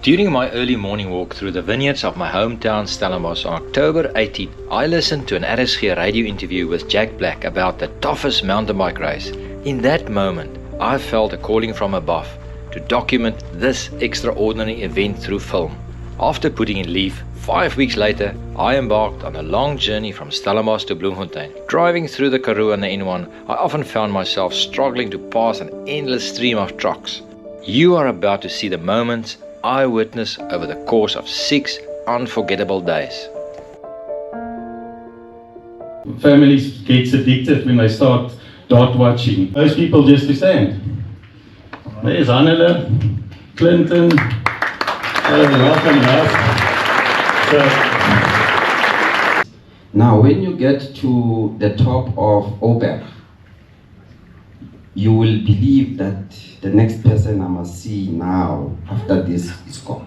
During my early morning walk through the vineyards of my hometown Stellenbosch on October 18, I listened to an RSG radio interview with Jack Black about the toughest mountain bike race. In that moment, I felt a calling from above to document this extraordinary event through film. After putting in leave, 5 weeks later, I embarked on a long journey from Stellenbosch to Bloemfontein. Driving through the Karoo and the N1, I often found myself struggling to pass an endless stream of trucks. You are about to see the moments I witnessed over the course of 6 unforgettable days. Families get addicted when they start dart watching. Most people just stand. There's Hannele, Clinton, welcome back. Now when you get to the top of Ouberg, you will believe that the next person I must see now after this is God.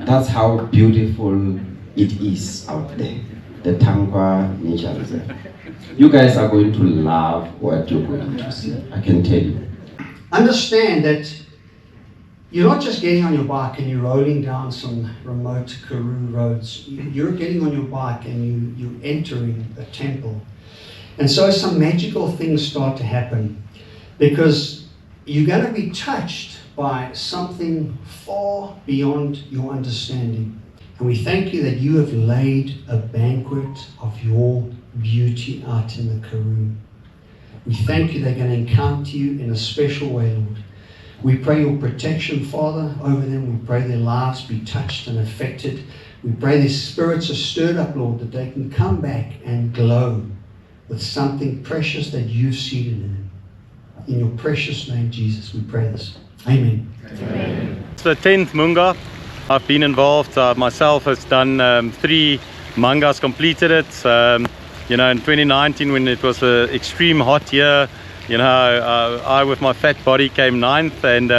That's how beautiful it is out there, the Tangwa Nature Reserve. You guys are going to love what you're going to see, I can tell you. Understand that you're not just getting on your bike and you're rolling down some remote Karoo roads. You're getting on your bike and you're entering a temple. And so some magical things start to happen because you're going to be touched by something far beyond your understanding. And we thank you that you have laid a banquet of your beauty out in the Karoo. We thank you they're going to encounter you in a special way, Lord. We pray your protection, Father, over them. We pray their lives be touched and affected. We pray their spirits are stirred up, Lord, that they can come back and glow with something precious that you've seeded in them. In your precious name, Jesus, we pray this. Amen. Amen. It's the 10th Munga. I've been involved. Myself has done 3 Mungas, completed it. In 2019 when it was an extreme hot year, I with my fat body came 9th, and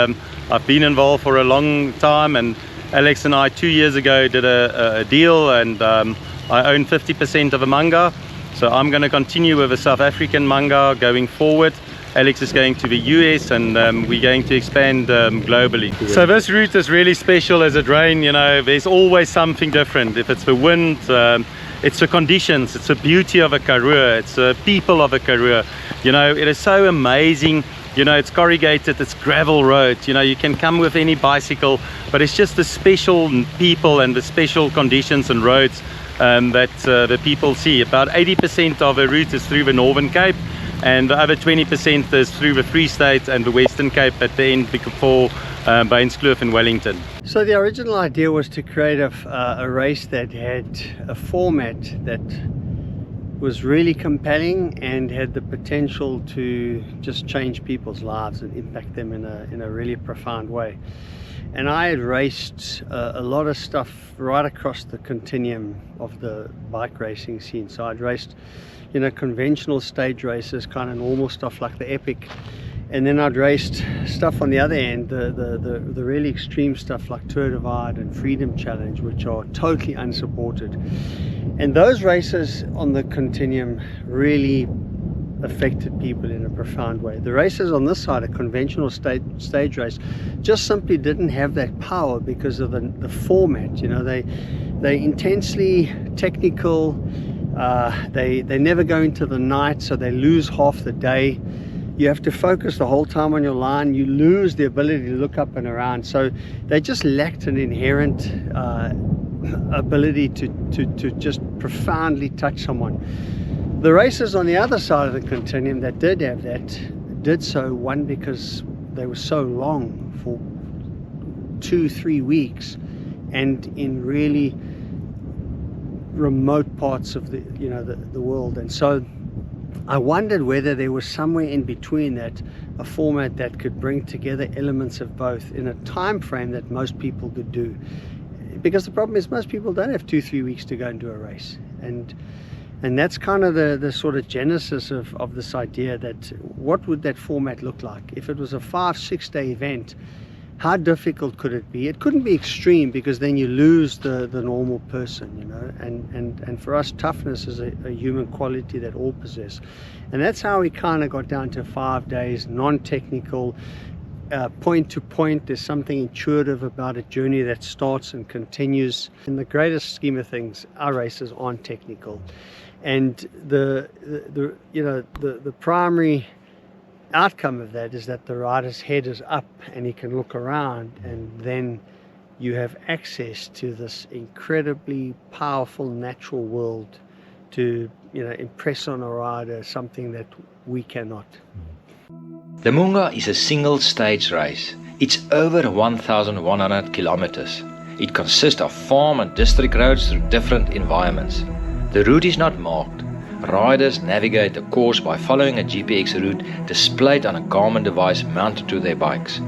I've been involved for a long time. And Alex and I 2 years ago did a deal, and I own 50% of a Munga. So I'm going to continue with a South African Munga going forward. Alex is going to the US, and we're going to expand globally. So this route is really special as it rains. There's always something different. If it's the wind, it's the conditions, it's the beauty of a Karoo, it's the people of a Karoo. It is so amazing. It's corrugated, it's gravel roads. You can come with any bicycle, but it's just the special people and the special conditions and roads that the people see. About 80% of the route is through the Northern Cape, and the other 20% is through the Free State and the Western Cape at the end before Vanderkloof in Wellington. So the original idea was to create a race that had a format that was really compelling and had the potential to just change people's lives and impact them in a really profound way. And I had raced a lot of stuff right across the continuum of the bike racing scene. So I'd raced, conventional stage races, kind of normal stuff like the Epic. And then I'd raced stuff on the other end, the really extreme stuff like Tour Divide and Freedom Challenge, which are totally unsupported. And those races on the continuum really affected people in a profound way. The races on this side, a conventional stage race, just simply didn't have that power because of the format. They intensely technical. They never go into the night, so they lose half the day. You have to focus the whole time on your line. You lose the ability to look up and around. So they just lacked an inherent ability to just profoundly touch someone. The races on the other side of the continuum that did have that did so, one, because they were so long, for 2-3 weeks, and in really remote parts of the world. And so I wondered whether there was somewhere in between that, a format that could bring together elements of both in a time frame that most people could do. Because the problem is most people don't have 2-3 weeks to go and do a race. And that's kind of the sort of genesis of this idea that what would that format look like? If it was a 5-6 day event, how difficult could it be? It couldn't be extreme because then you lose the normal person, and for us, toughness is a human quality that all possess. And that's how we kind of got down to 5 days, non-technical, point to point. There's something intuitive about a journey that starts and continues. In the greatest scheme of things, our races aren't technical, and the primary outcome of that is that the rider's head is up and he can look around, and then you have access to this incredibly powerful natural world to impress on a rider something that we cannot. The Munga is a single stage race. It's over 1,100 kilometers. It consists of farm and district roads through different environments. The route is not marked. Riders navigate the course by following a GPX route displayed on a Garmin device mounted to their bikes.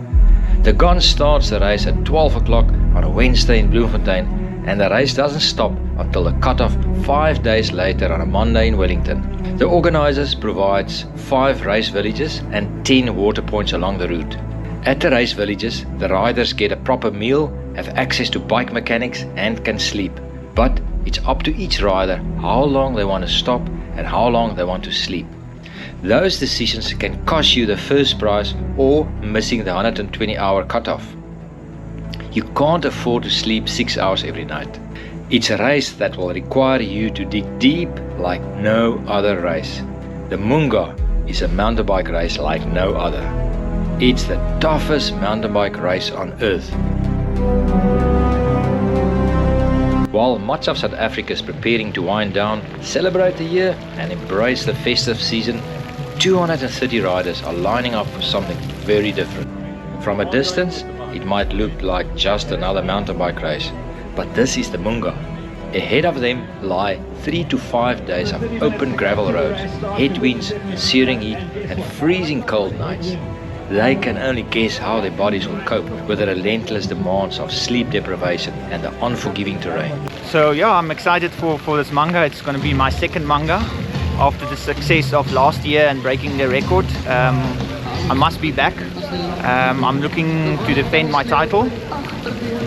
The gun starts the race at 12 o'clock on a Wednesday in Bloemfontein, and the race doesn't stop until the cutoff 5 days later on a Monday in Wellington. The organizers provides 5 race villages and 10 water points along the route. At the race villages, the riders get a proper meal, have access to bike mechanics and can sleep. But it's up to each rider how long they want to stop and how long they want to sleep. Those decisions can cost you the first prize or missing the 120-hour cutoff. You can't afford to sleep 6 hours every night. It's a race that will require you to dig deep like no other race. The Munga is a mountain bike race like no other. It's the toughest mountain bike race on earth. While much of South Africa is preparing to wind down, celebrate the year and embrace the festive season, 230 riders are lining up for something very different. From a distance, it might look like just another mountain bike race, but this is the Munga. Ahead of them lie 3 to 5 days of open gravel roads, headwinds, searing heat and freezing cold nights. They can only guess how their bodies will cope with the relentless demands of sleep deprivation and the unforgiving terrain. So yeah, I'm excited for this Munga. It's going to be my second Munga after the success of last year and breaking the record. I must be back. I'm looking to defend my title,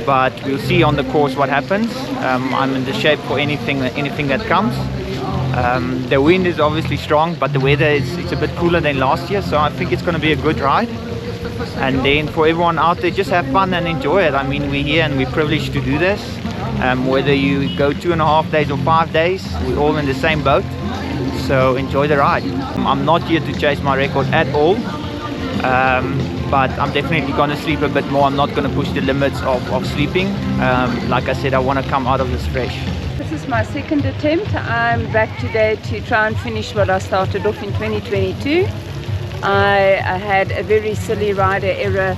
but we'll see on the course what happens. I'm in the shape for anything that comes. The wind is obviously strong, but the weather it's a bit cooler than last year, so I think it's going to be a good ride. And then for everyone out there, just have fun and enjoy it. I mean, we're here and we're privileged to do this. Whether you go 2.5 days or 5 days, we're all in the same boat. So enjoy the ride. I'm not here to chase my record at all, but I'm definitely going to sleep a bit more. I'm not going to push the limits of sleeping. Like I said, I want to come out of this fresh. This is my second attempt. I'm back today to try and finish what I started off in 2022. I had a very silly rider error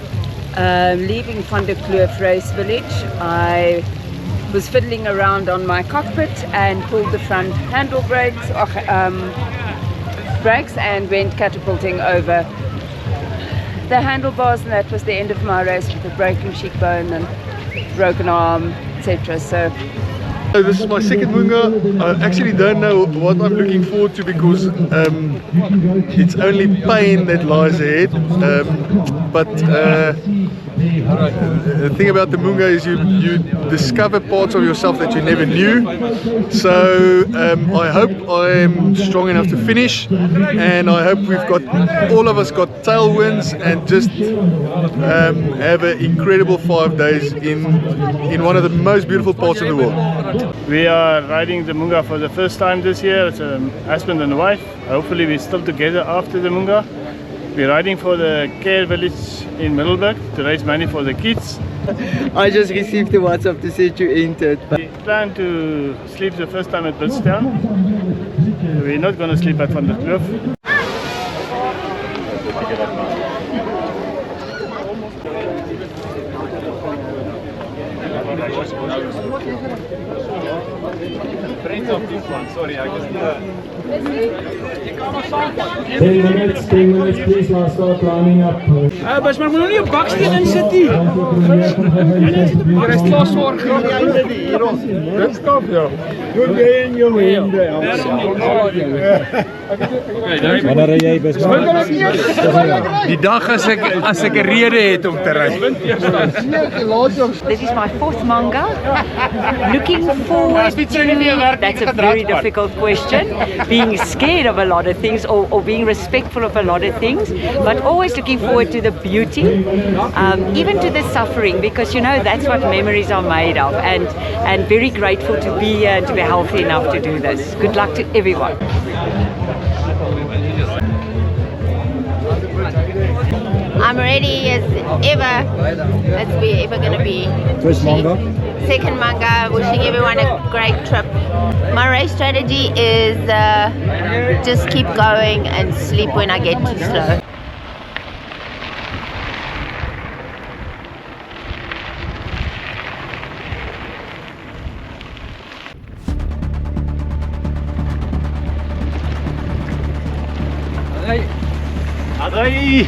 leaving Vanderkloof Race Village. I was fiddling around on my cockpit and pulled the front handle brakes and went catapulting over the handlebars, and that was the end of my race with a broken cheekbone and broken arm, etc. So this is my second Munga. I actually don't know what I'm looking forward to because it's only pain that lies ahead. But the thing about the Munga is you discover parts of yourself that you never knew. So I hope I'm strong enough to finish, and I hope all of us got tailwinds and just have an incredible 5 days in one of the most beautiful parts of the world. We are riding the Munga for the first time this year. It's a husband and wife. Hopefully we're still together after the Munga. We're riding for the care village in Middelburg to raise money for the kids. I just received the WhatsApp to say you entered. We plan to sleep the first time at Britstown. We're not going to sleep at Vanderkloof. Sorry, I guess 10 minutes, please. Now start lining up. Bas maar moet nog nie 'n baksteen insit nie. Jy is klaar swaar genoeg einde die hier ons. Dit stop ja. Doen jy in jou hande. Wanneer ry jy bes? Die dag as ek 'n rede het om te ry. This is my fourth Munga. Looking forward to, that's a very difficult question. Being scared of a lot of of things, or being respectful of a lot of things, but always looking forward to the beauty, even to the suffering, because you know that's what memories are made of, and very grateful to be here and to be healthy enough to do this. Good luck to everyone. I'm ready as ever we're ever going to be. First manga? Second manga, wishing everyone a great trip. My race strategy is just keep going and sleep when I get too slow. Adai!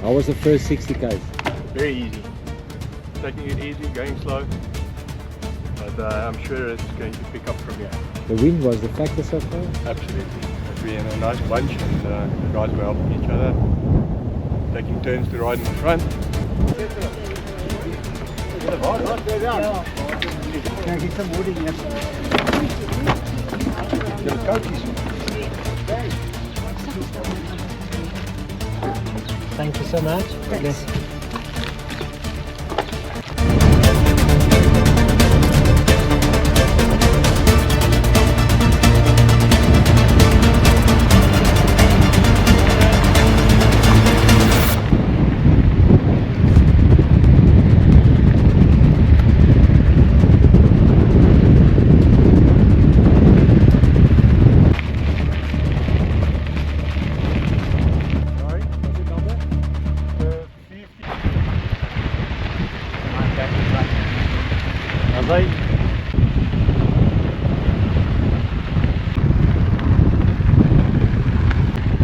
How was the first 60 k's? Very easy. Taking it easy, going slow. But I'm sure it's going to pick up from here. The wind was the factor so far? Absolutely. But we're in a nice bunch and the guys were helping each other. Taking turns to ride in the front. Thank you so much. Yes.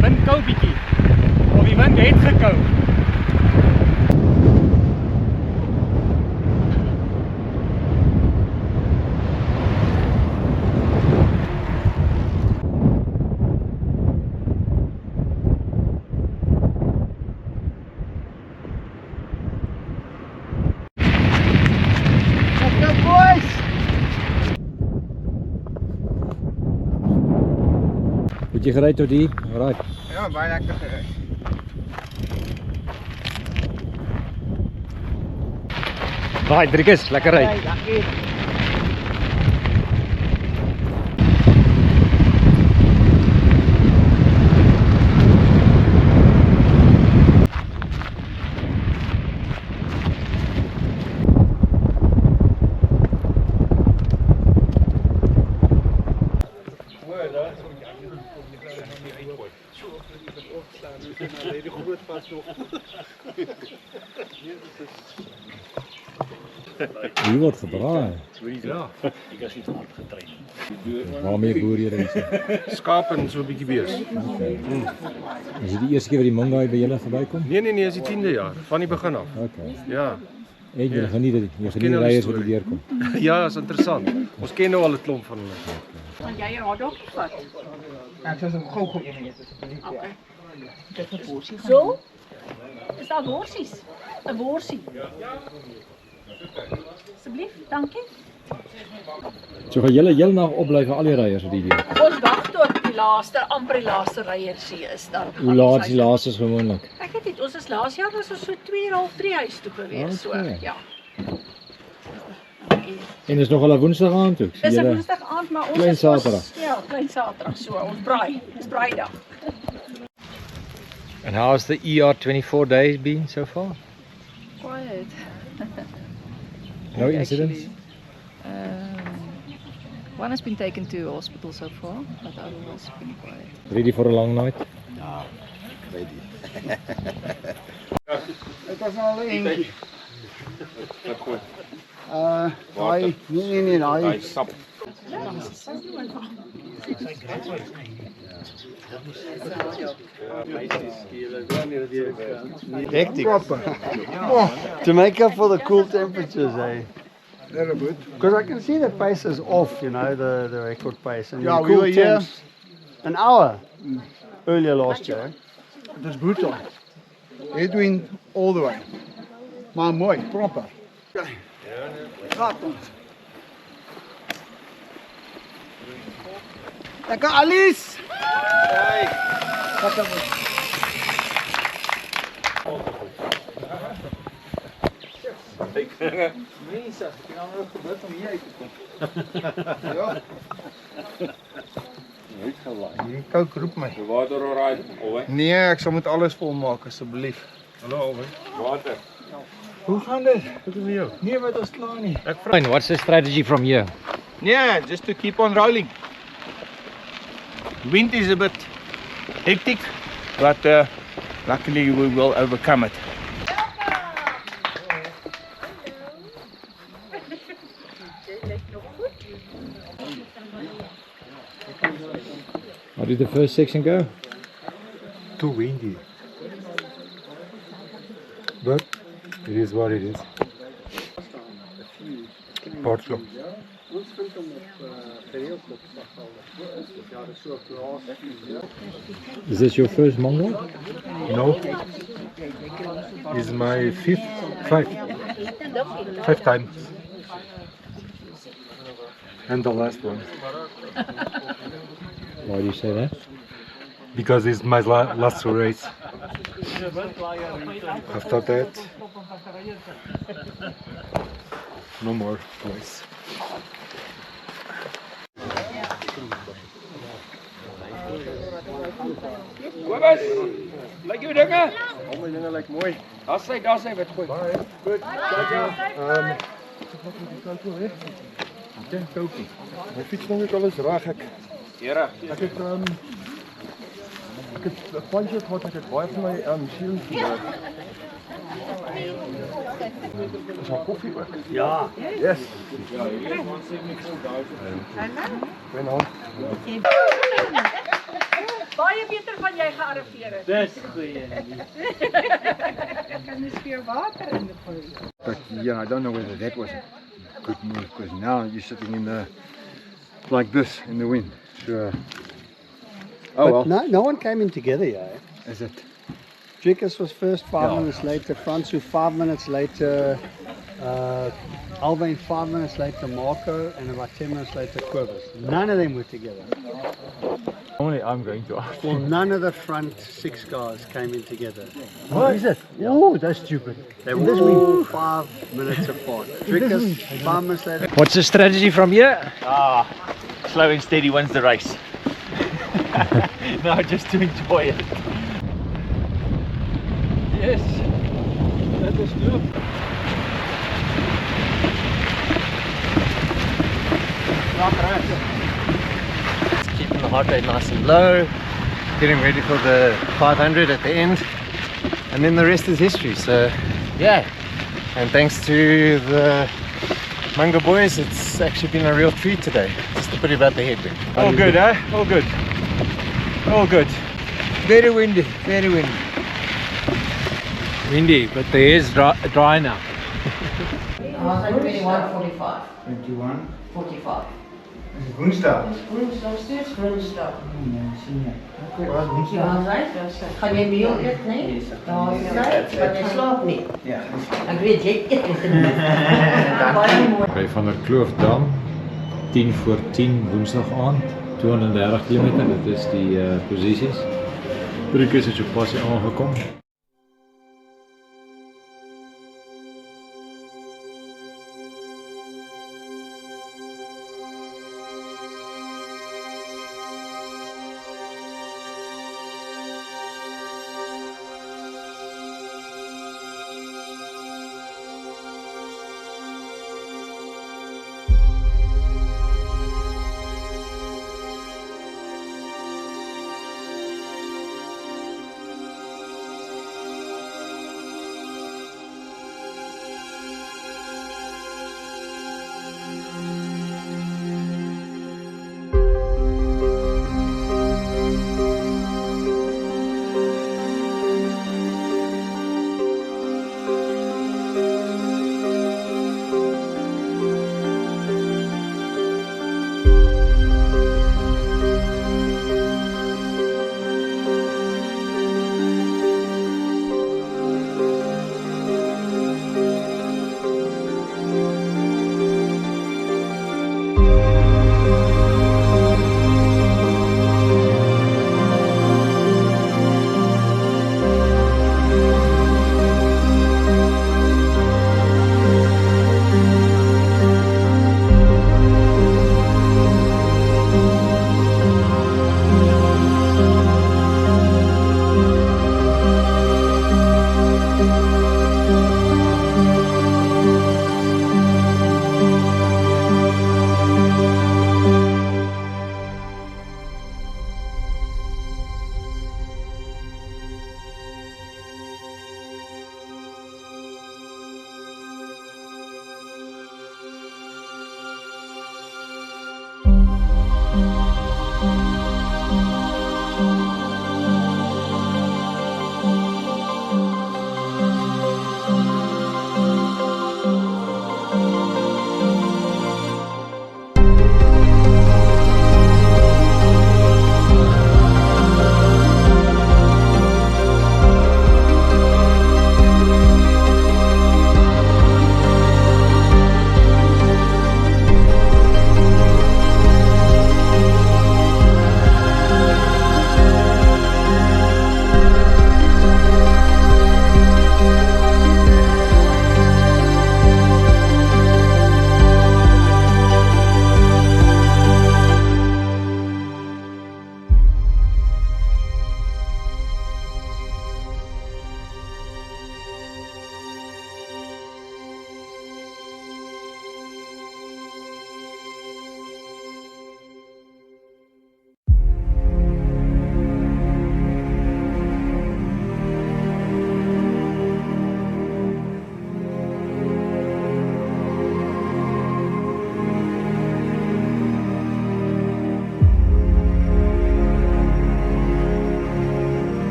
Wind kou bietjie. Of die wind het gekou. Goed je gereed tot die? Right. Ja, baie lekker gereed. Right, Driekus, lekker ry. Dankie. Hier wordt gedraaid. Ja, ik was niet hard getraind. Waarmee boer je deze? Skaap en zo'n beetje beers. Okay. Is het de eerste keer dat die Munga bij jullie voorbij komt? Nee, is het 10e jaar, van die begin af. Okay. Ja. En je geniet die rijders wat die deurkom. Ja, dat is interessant. Ons ken nou al het klomp van hulle. Want jij je hard opgevat. Ja, ik zou ze gauw in eten. Oké. Zo? Is daar worsies? 'n Worsie. Asseblief, dankie. So gaan julle heel nag opbly vir al die ryers die idee. Ons wag tot die laaste, amper die laaste ryers hier is dan. Hoe laat is die laaste gewoonlik? Ek weet nie, ons is laas jaar was ons so 2:30 huis toe gewees, so ja. En is nog al 'n Woensdag aand ook. Dis 'n Woensdag aand, maar ons klein is Saterdag. Ja, klein Saterdag, so ons braai. Dis braaidag. And how's the ER24 days been so far? Quiet. No incidents? One has been taken to hospital so far, but otherwise it's been quiet. Ready for a long night? Ja, ready. Het was al een eentje. Nee, Sap. Hectic. To make up for the cool temperatures, eh? Very good. Because I can see the pace is off, you know, the record pace. And Yeah, in we cool were here temps, an hour earlier last year. It was brutal. Headwind all the way. Maar mooi, proper. Gaat ons. Lekker Alice! Kijk. Wat dan? Nee, zeg, ik heb nog gebeurd om hier uit te komen. Ja. Niet gelijk. Kook, roep my. De water alright, Ouberg? Nee, ek sal met alles volmaak asseblief. Hallo Ouberg. Water. Hoe gaan dit? Goed met jou? Nee, wat is klaar nie. Fine, what's the strategy from here? Yeah, just to keep on rolling. Wind is a bit hectic, but luckily we will overcome it. How did the first section go? Too windy. But it is what it is. Portloop. Is this your first Munga? No. It's my five times. And the last one. Why do you say that? Because it's my last race. After that, no more race. Kobus, lyk jou dinge? Al my dinge lyk mooi. Daar sy wat gooi. Goed. Ek dink Koukie. My fiets nog nie alles reg ek. Here. Ek het 'n punch gehad, ek het baie van my shield gebruik. Is daar koffie ook? Ja. Yes. Baie beter van jy gearriveer het. Dis goeie. Kan jy vir water in die gooi? But yeah, I don't know whether that was a good move because now you're sitting in the like this in the wind. Sure. But no one came in together, yeah. Is it? Driekus was first, 5 minutes later. Fransu 5 minutes later. Alwyn 5 minutes later. Marco, and about 10 minutes later, Kobus. None of them were together. Only I'm going to ask. Well, none of the front 6 guys came in together. What is it? Yeah. Oh, that's stupid. They were all 5 minutes apart. Driekus 5 minutes later. What's the strategy from here? Slow and steady wins the race. No, just to enjoy it. Yes, that was good. Keeping the heart rate nice and low, getting ready for the 500 at the end, and then the rest is history. So yeah, and thanks to the Munga boys, it's actually been a real treat today, just to put about the headwind. All good, eh? All good. All good. Very windy, very windy. Windy, but the air's dry now. I was like 21:45. 21. 45. Woensdag. Woensdag steeds woensdag. Woensdag. Ja, gaan jy mee eet, nee? Ja, want jy slaap nie. Ja. Ek weet jy eet nie. Baie mooi. By Vanderkloof Dam, 10 voor 10 woensdag aand, 230 km, dit is die posisies. Drie keer is op passie aangekom.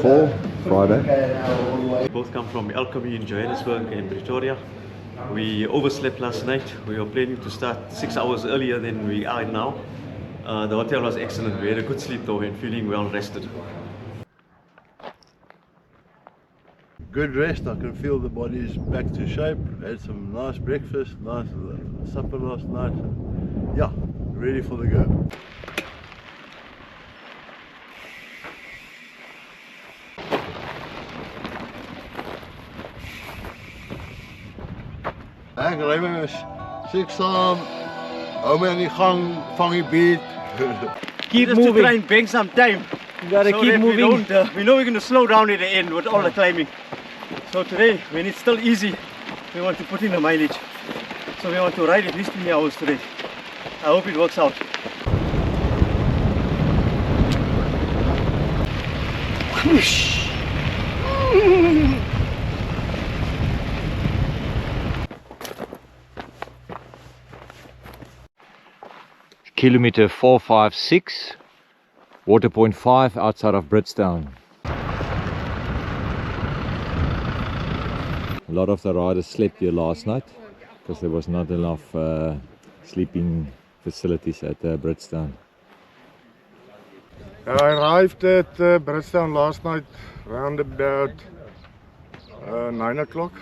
4, Friday. We both come from Alchemy in Johannesburg and Pretoria. We overslept last night. We were planning to start 6 hours earlier than we are now. The hotel was excellent. We had a good sleep though and feeling well rested. Good rest. I can feel the body is back to shape. Had some nice breakfast, nice supper last night. Yeah, ready for the go. Ek ry my is saam. Hou my aan die gang, vang die beat. Keep moving. To try and bang some time. You gotta so keep moving. We know we're going to slow down at the end with all the climbing. So today, when it's still easy, we want to put in the mileage. So we want to ride at least 20 hours today. I hope it works out. Kilometer 456, Waterpoint 5 outside of Britstown. A lot of the riders slept here last night because there was not enough sleeping facilities at Britstown. I arrived at Britstown last night around about 9 o'clock.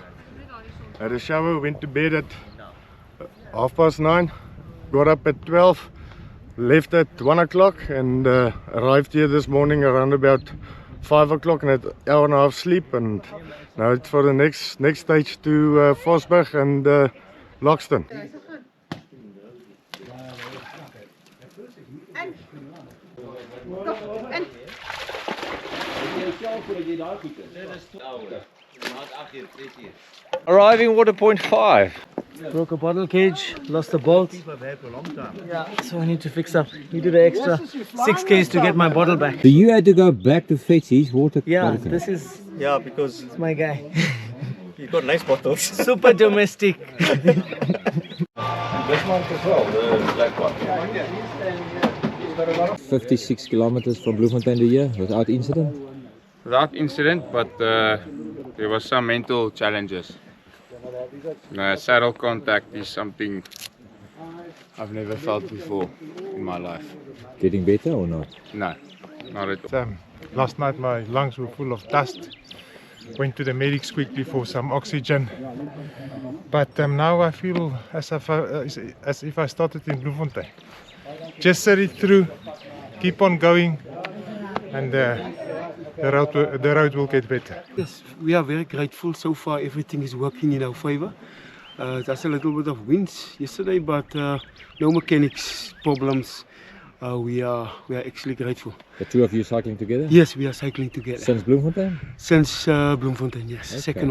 Had a shower, went to bed at 9:30, got up at 12, left at 1 o'clock and arrived here this morning around about 5 o'clock and had an hour and a half sleep, and now it's for the next stage to Vosburg and Loxton. Arriving Waterpoint 5. Broke a bottle cage, lost a bolt. Yeah, so I need to fix up. We did an extra 6 Ks to get my bottle back. So you had to go back to fetch his water? Yeah, this is... Yeah, because... It's my guy. He got nice bottles. Super domestic. This one as well, the black one. 56 kilometers from Bloemfontein to here without incident? Without incident, but there was some mental challenges. Saddle contact is something I've never felt before in my life. Getting better or not? No, not at all. Last night my lungs were full of dust. Went to the medics quickly for some oxygen. But now I feel as if I started in Bloemfontein. Just set it through, keep on going, and the road will get better. Yes, we are very grateful. So far everything is working in our favor. There's a little bit of winds yesterday, but no mechanics problems. We are actually grateful. The two of you cycling together? Yes, we are cycling together. Since Bloemfontein? Since Bloemfontein, yes. Okay.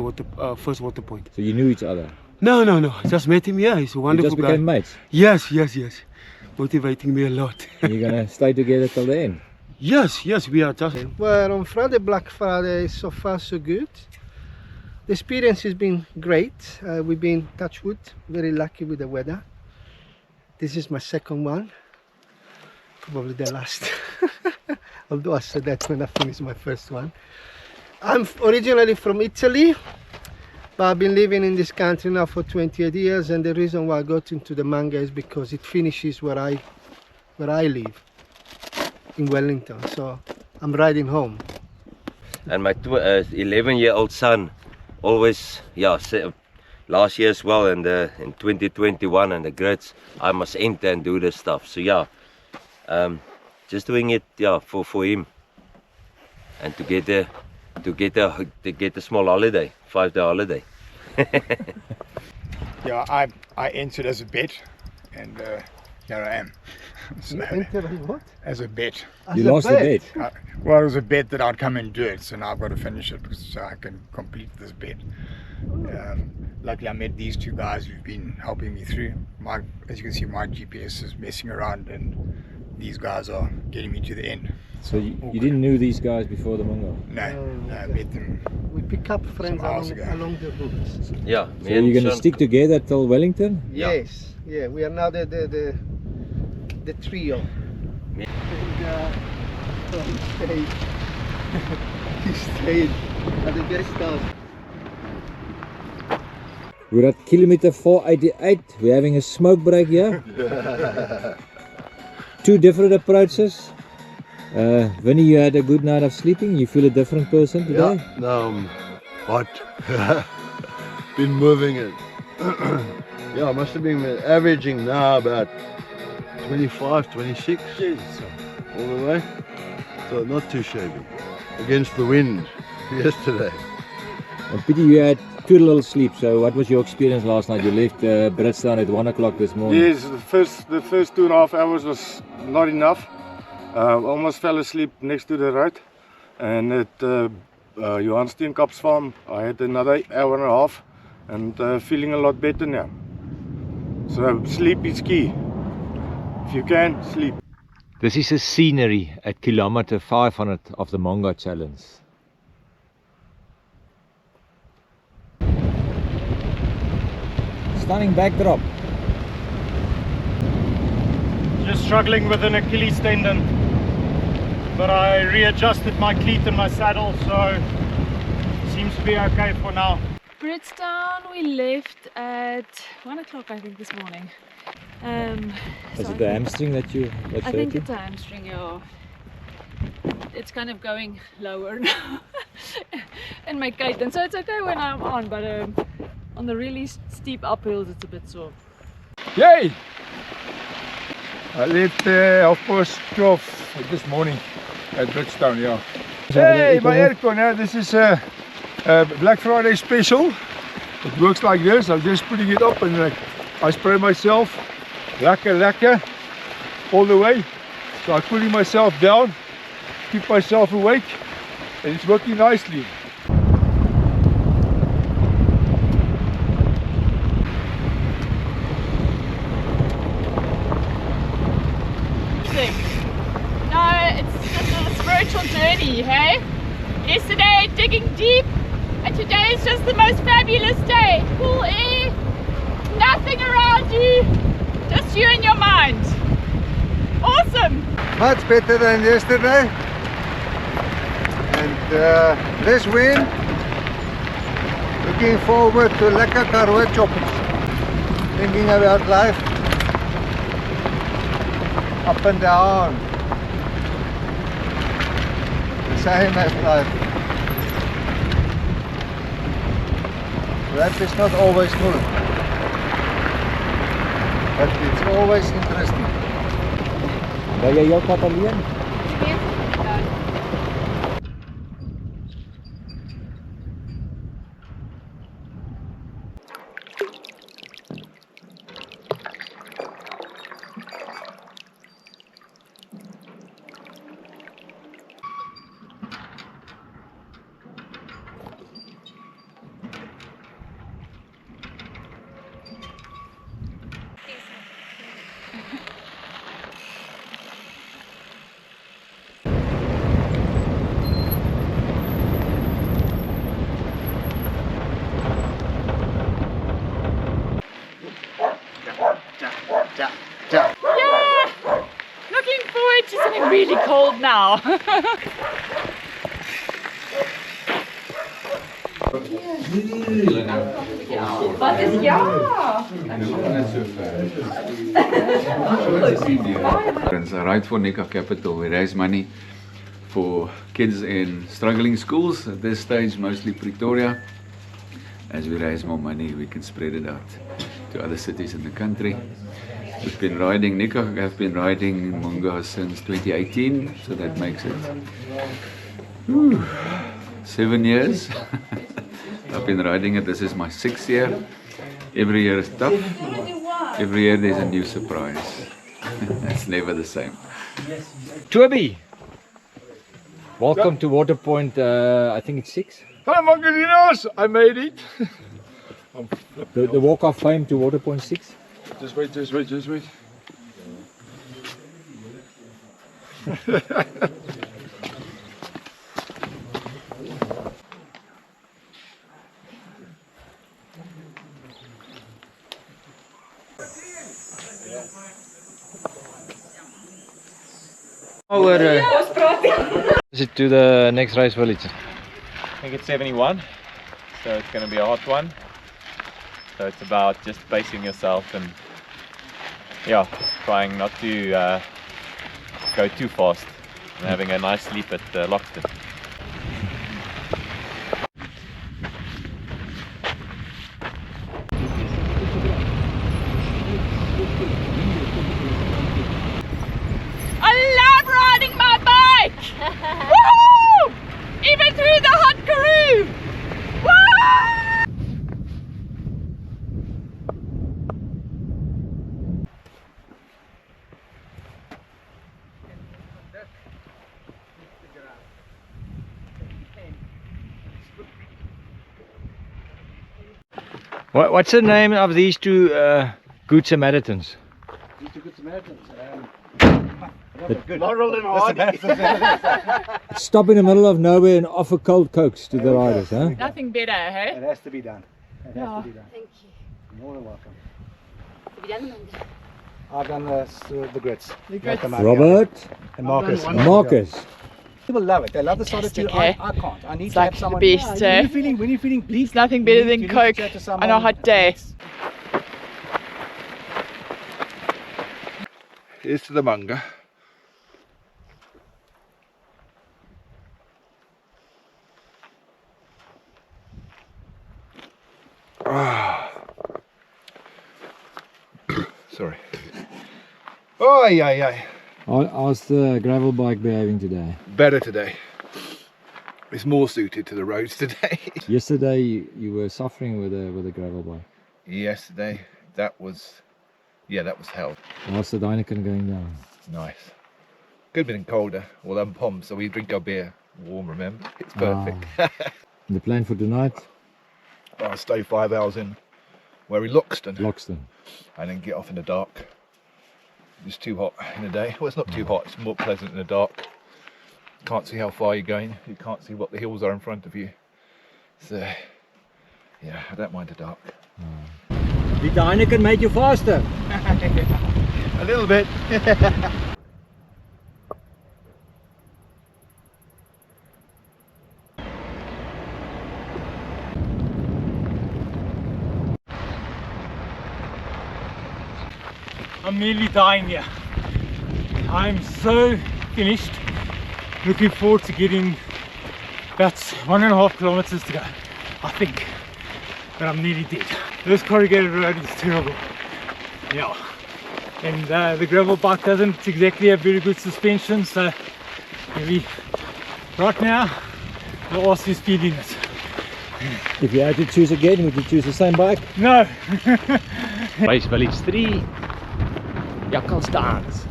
First water point. So you knew each other? No. Just met him here. He's a wonderful guy. You just became mates? Yes. Motivating me a lot. And you're gonna stay together till the end? Yes, we are just. Well, on Friday, Black Friday, so far so good. The experience has been great. We've been, touch wood, very lucky with the weather. This is my second one, probably the last. Although I said that when I finished my first one. I'm originally from Italy, but I've been living in this country now for 28 years, and the reason why I got into the Munga is because it finishes where I live, in Wellington, so I'm riding home. And my 11-year-old son always, last year as well, and in 2021 and the grids, I must enter and do this stuff. So just doing it for him, and to get a small holiday, 5-day holiday. I entered as a bet, and here I am. So, you entered as what? As a bet. You lost the bet? Well, it was a bet that I'd come and do it, so now I've got to finish it so I can complete this bet. Luckily I met these two guys who've been helping me through. As you can see, my GPS is messing around and these guys are getting me to the end. So you didn't know these guys before the Munga? No, I met them. We pick up friends along the route. Yeah. So you're going to stick together till Wellington? Yes, we are now the trio. He stayed at the guest house. We're at kilometer 488. We're having a smoke break here. Two different approaches. Vinny, you had a good night of sleeping. You feel a different person today? Yeah, no, I'm hot. Been moving it. Yeah, I must have been averaging now about 25, 26 all the way. So not too shabby. Against the wind yesterday. And Pieter, you had too little sleep. So what was your experience last night? You left Britstown at 1 o'clock this morning. Yes, the first 2.5 hours was not enough. Almost fell asleep next to the road. And at Johan Steenkap's farm, I had another hour and a half and feeling a lot better now. So sleep is key. If you can, sleep. This is the scenery at kilometer 500 of the Munga challenge. Stunning backdrop. Just struggling with an Achilles tendon, but I readjusted my cleat and my saddle, so seems to be okay for now. Britstown, we left at 1 o'clock I think this morning. Is it the hamstring that you... I think it's a hamstring, yeah. It's kind of going lower now in my cadence, so it's okay when I'm on, but on the really steep uphills it's a bit sore. Yay! I left 12:30 this morning at Britstown, yeah. Hey, my aircon, yeah, this is a Black Friday special. It works like this. I'm just putting it up and I spray myself. Lekker, all the way. So I'm putting myself down, keep myself awake, and it's working nicely. No, it's just a spiritual journey, hey? Yesterday digging deep, and today is just the most fabulous day. Cool air, nothing around you, just you and your mind. Awesome! Much better than yesterday. And less wind. Looking forward to lekker Karoo choppers. Thinking about life. Up and down. The same as life. Life is not always full. But it's always interesting. Ben jij jouw pad alleen? Yeah! Looking forward to something really cold now. Wat is ja? It's a ride for Nika Capital. We raise money for kids in struggling schools at this stage, mostly Pretoria. As we raise more money, we can spread it out to other cities in the country. We've been riding, Nika have been riding Munga since 2018, so that makes it 7 years. I've been riding it, this is my 6th year. Every year is tough. Every year there's a new surprise. It's never the same. Toby! Welcome to Waterpoint, I think it's 6? Hello Mangalinos, I made it. The walk of fame to Waterpoint 6? Just wait. Ons praat Is it to the next race, Wellington? I think it's 71, so it's going to be a hot one. So it's about just pacing yourself and yeah, trying not to go too fast and having a nice sleep at Loxton. I love riding my bike! Woohoo! Even through the hot Karoo! Woo! What's the name of these two good Samaritans? These two good Samaritans. Laurel and Hardy. Stop in the middle of nowhere and offer cold cokes to the riders, huh? Nothing better, hey? It has to be done. It has to be done. Thank you. You're more than welcome. Have you done them? I've done the grits. The grits. Robert and Marcus. Marcus. People love it. They love the solitude. Okay. I can't. I need It's to like have someone. the best, when you're feeling bleak, There's nothing better than Coke on a hot day. Here's to the Munga. Sorry. Oh, yeah. How's the gravel bike behaving today? Better today. It's more suited to the roads today. Yesterday you were suffering with a gravel bike. Yesterday, that was hell. How's the Heineken going down? Nice. Could have been colder. Well, I'm pumped, so we drink our beer warm, remember? It's perfect. The plan for tonight? I'll stay 5 hours in. Where we Loxton. And then get off in the dark. It's too hot in the day. Well, it's not too hot, it's more pleasant in the dark. Can't see how far you're going. You can't see what the hills are in front of you. So, yeah, I don't mind the dark. Did the Heineken make you faster? A little bit. I'm nearly dying here. I'm so finished. Looking forward to getting about 1.5 kilometers to go, I think. But I'm nearly dead. This corrugated road is terrible. Yeah. And the gravel bike doesn't exactly have very good suspension, so maybe right now the arse is feeling it. If you had to choose again, would you choose the same bike? No. Race Village 3. Jakkalstaans.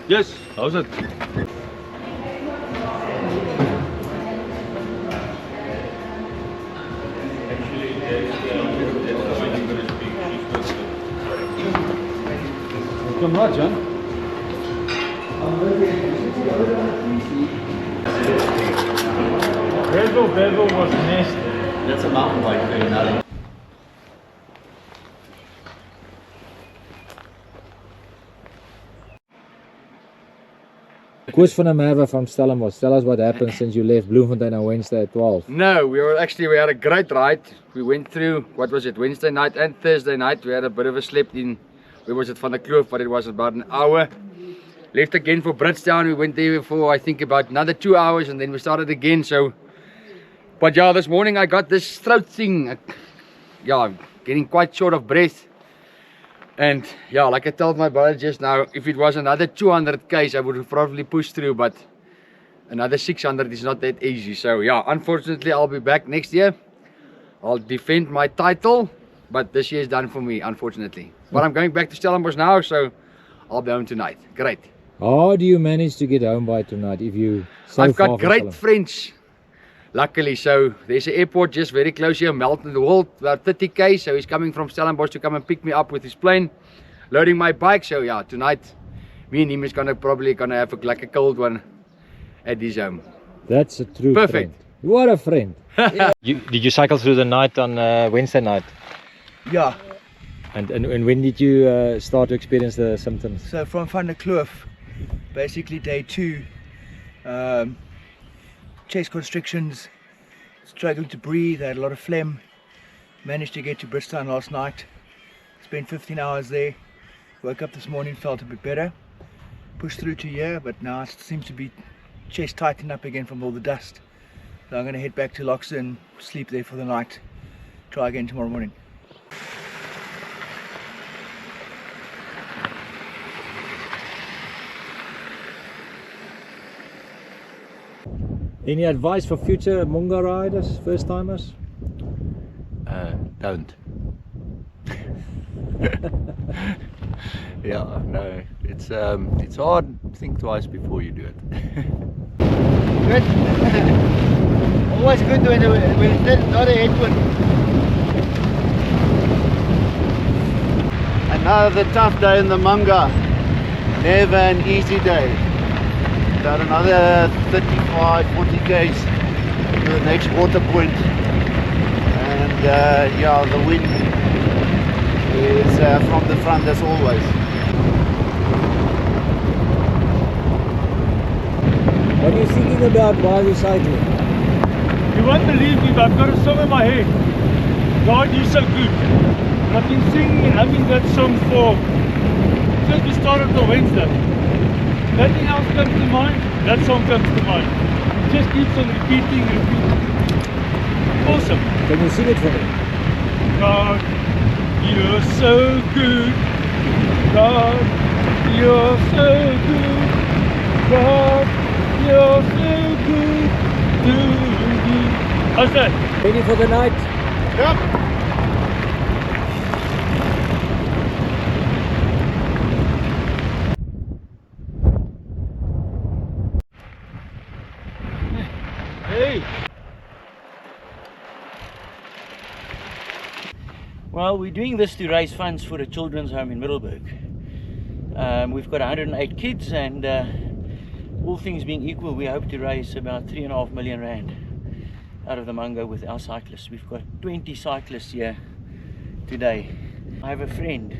Yes, how's it? Welcome, Roger. Bevel was nasty. That's a mountain bike thing, not Koos van der Merwe from Stellenbosch. Tell us what happened since you left Bloemfontein on Wednesday at 12. No, we had a great ride. We went through, what was it, Wednesday night and Thursday night. We had a bit of a sleep in, where was it, Vanderkloof, but it was about an hour. Left again for Britstown. We went there for, I think, about another 2 hours, and then we started again. So, but yeah, this morning I got this throat thing. Yeah, I'm getting quite short of breath. And yeah, like I told my brother just now, if it was another 200 k's, I would have probably pushed through, but another 600 is not that easy. So yeah, unfortunately, I'll be back next year. I'll defend my title, but this year is done for me, unfortunately. But I'm going back to Stellenbosch now, so I'll be home tonight. Great. How do you manage to get home by tonight if you I've got great friends, luckily. So there's an airport just very close here, Melton, the world, about 30 k's. So he's coming from Stellenbosch to come and pick me up with his plane, loading my bike. So yeah, tonight me and him is probably gonna have like a cold one at his home. That's a true Perfect. friend. What a friend. Did you cycle through the night on Wednesday night? Yeah. And when did you start to experience the symptoms? So from Vanderkloof, basically day 2, chest constrictions, struggling to breathe, I had a lot of phlegm. Managed to get to Britstown last night, spent 15 hours there, woke up this morning, felt a bit better, pushed through to here, but now it seems to be chest tightened up again from all the dust. So I'm going to head back to Loxton, sleep there for the night, try again tomorrow morning. Any advice for future Munga riders, first timers? Don't. Yeah, no, it's hard. Think twice before you do it. Good. Always good when it's not a headwind. Another tough day in the Munga. Never an easy day. About another 35-40 k's to the next Waterpoint. And yeah, the wind is from the front as always. What are you thinking about while you're cycling? You won't believe me, but I've got a song in my head. God, you're so good. And I've been singing and humming that song since we started on Wednesday. Nothing else comes to mind, that song comes to mind. It just keeps on repeating. Awesome. Can you sing it for me? God, you're so good. God, you're so good. God, you're so good to me. How's that? Ready for the night? Yep. Hey. Well, we're doing this to raise funds for a children's home in Middelburg. We've got 108 kids, and all things being equal, we hope to raise about 3.5 million rand out of the Munga with our cyclists. We've got 20 cyclists here today. I have a friend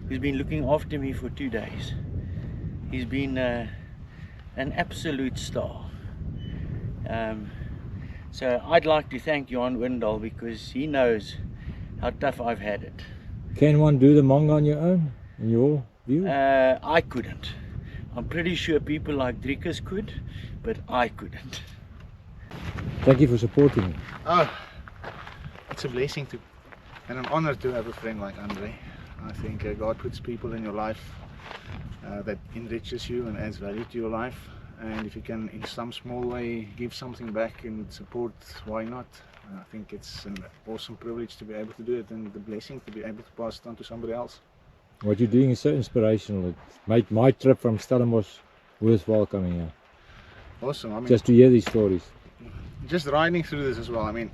who's been looking after me for 2 days. He's been an absolute star. So I'd like to thank Johan Windal because he knows how tough I've had it. Can one do the Munga on your own, in your view? I couldn't. I'm pretty sure people like Driekus could, but I couldn't. Thank you for supporting me. Oh, it's a blessing and an honor to have a friend like Andre. I think God puts people in your life that enriches you and adds value to your life. And if you can, in some small way, give something back and support, why not? I think it's an awesome privilege to be able to do it, and the blessing to be able to pass it on to somebody else. What you're doing is so inspirational. It made my trip from Stellenbosch worthwhile coming here. Awesome. I mean, just to hear these stories. Just riding through this as well. I mean,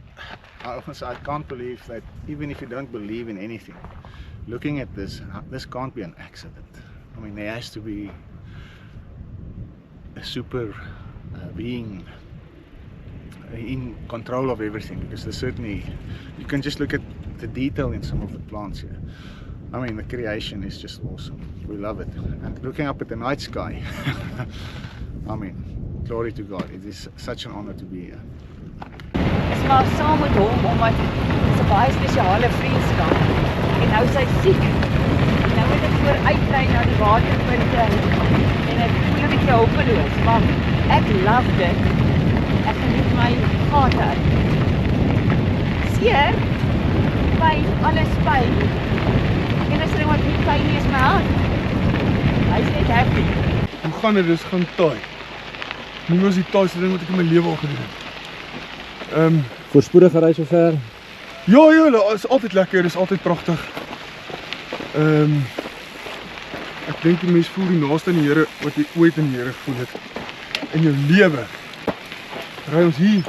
I can't believe that even if you don't believe in anything, looking at this can't be an accident. I mean, there has to be a super being in control of everything, because there's certainly, you can just look at the detail in some of the plants here. I mean, the creation is just awesome. We love it. And looking up at the night sky, I mean, glory to God. It is such an honor to be here. Is maar saam met hom omdat dit 'n baie spesiale vriendskap. En nou is hy siek. En nou moet ek vooruitry na die waterpunte en ek voel 'n bietjie hopeloos, maar ek love dit. Ek geniet my gate uit. Seer, pyn, alles pyn. En as iemand nie pyn nie is my hart. Hy's net happy. Hoe gaan dit? Dis gaan taai. Nu was die taaiste ding wat ek in my lewe al gedoen het. Voorspoedige reis sover? Ja, dit is altyd lekker, dit is altyd pragtig. Ek dink die mens voel die naaste aan die Here wat jy ooit in die Here gevoel het in jou lewe. Ry ons hier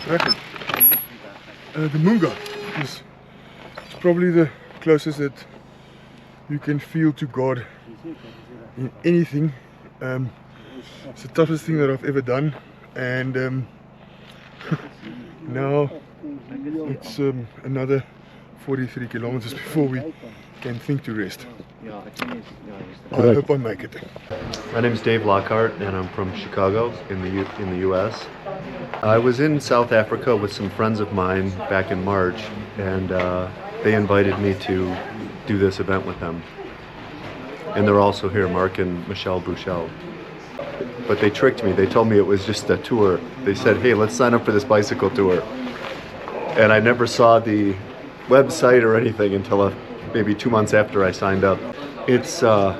reg in. The Munga is probably the closest that you can feel to God in anything. It's the toughest thing that I've ever done, and now it's another 43 kilometers before we can think to rest. I hope I make it. My name is Dave Lockhart and I'm from Chicago in the US. I was in South Africa with some friends of mine back in March, and they invited me to do this event with them. And they're also here, Mark and Michelle Bouchel. But they tricked me. They told me it was just a tour. They said, hey, let's sign up for this bicycle tour. And I never saw the website or anything until maybe 2 months after I signed up. It's a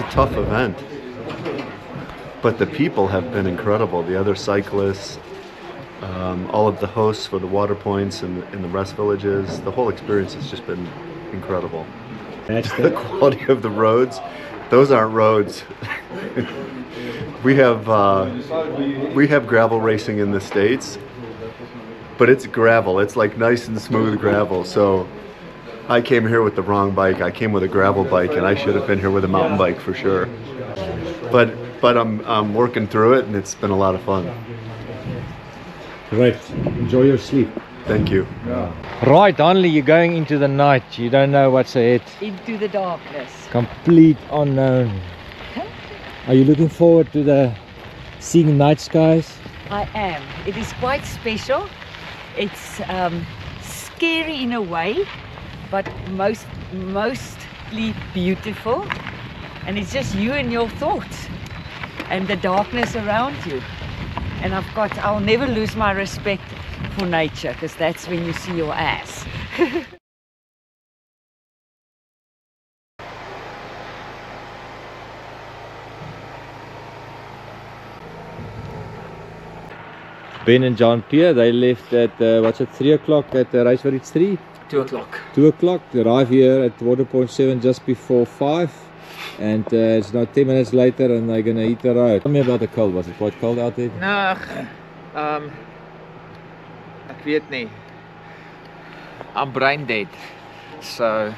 tough event, but the people have been incredible. The other cyclists, all of the hosts for the Waterpoints and the rest villages, the whole experience has just been incredible. That's the quality of the roads. Those aren't roads. we have gravel racing in the States, but it's gravel. It's like nice and smooth gravel. So I came here with the wrong bike. I came with a gravel bike, and I should have been here with a mountain bike for sure. But I'm working through it, and it's been a lot of fun. Great. Enjoy your sleep. Thank you. Right, Hanley, you're going into the night. You don't know what's ahead. Into the darkness. Complete unknown. Are you looking forward to seeing night skies? I am. It is quite special. It's scary in a way, but mostly beautiful. And it's just you and your thoughts and the darkness around you. And I'll never lose my respect for nature, because that's when you see your ass. Ben and John Pierre, they left at, 3 o'clock at Race Village 3? 2 o'clock. 2 o'clock, they arrive here at Waterpoint 7 just before 5. And it's now 10 minutes later and they're going to hit the road. Tell me about the cold, was it quite cold out there? No, ek weet nie. I'm brain dead. So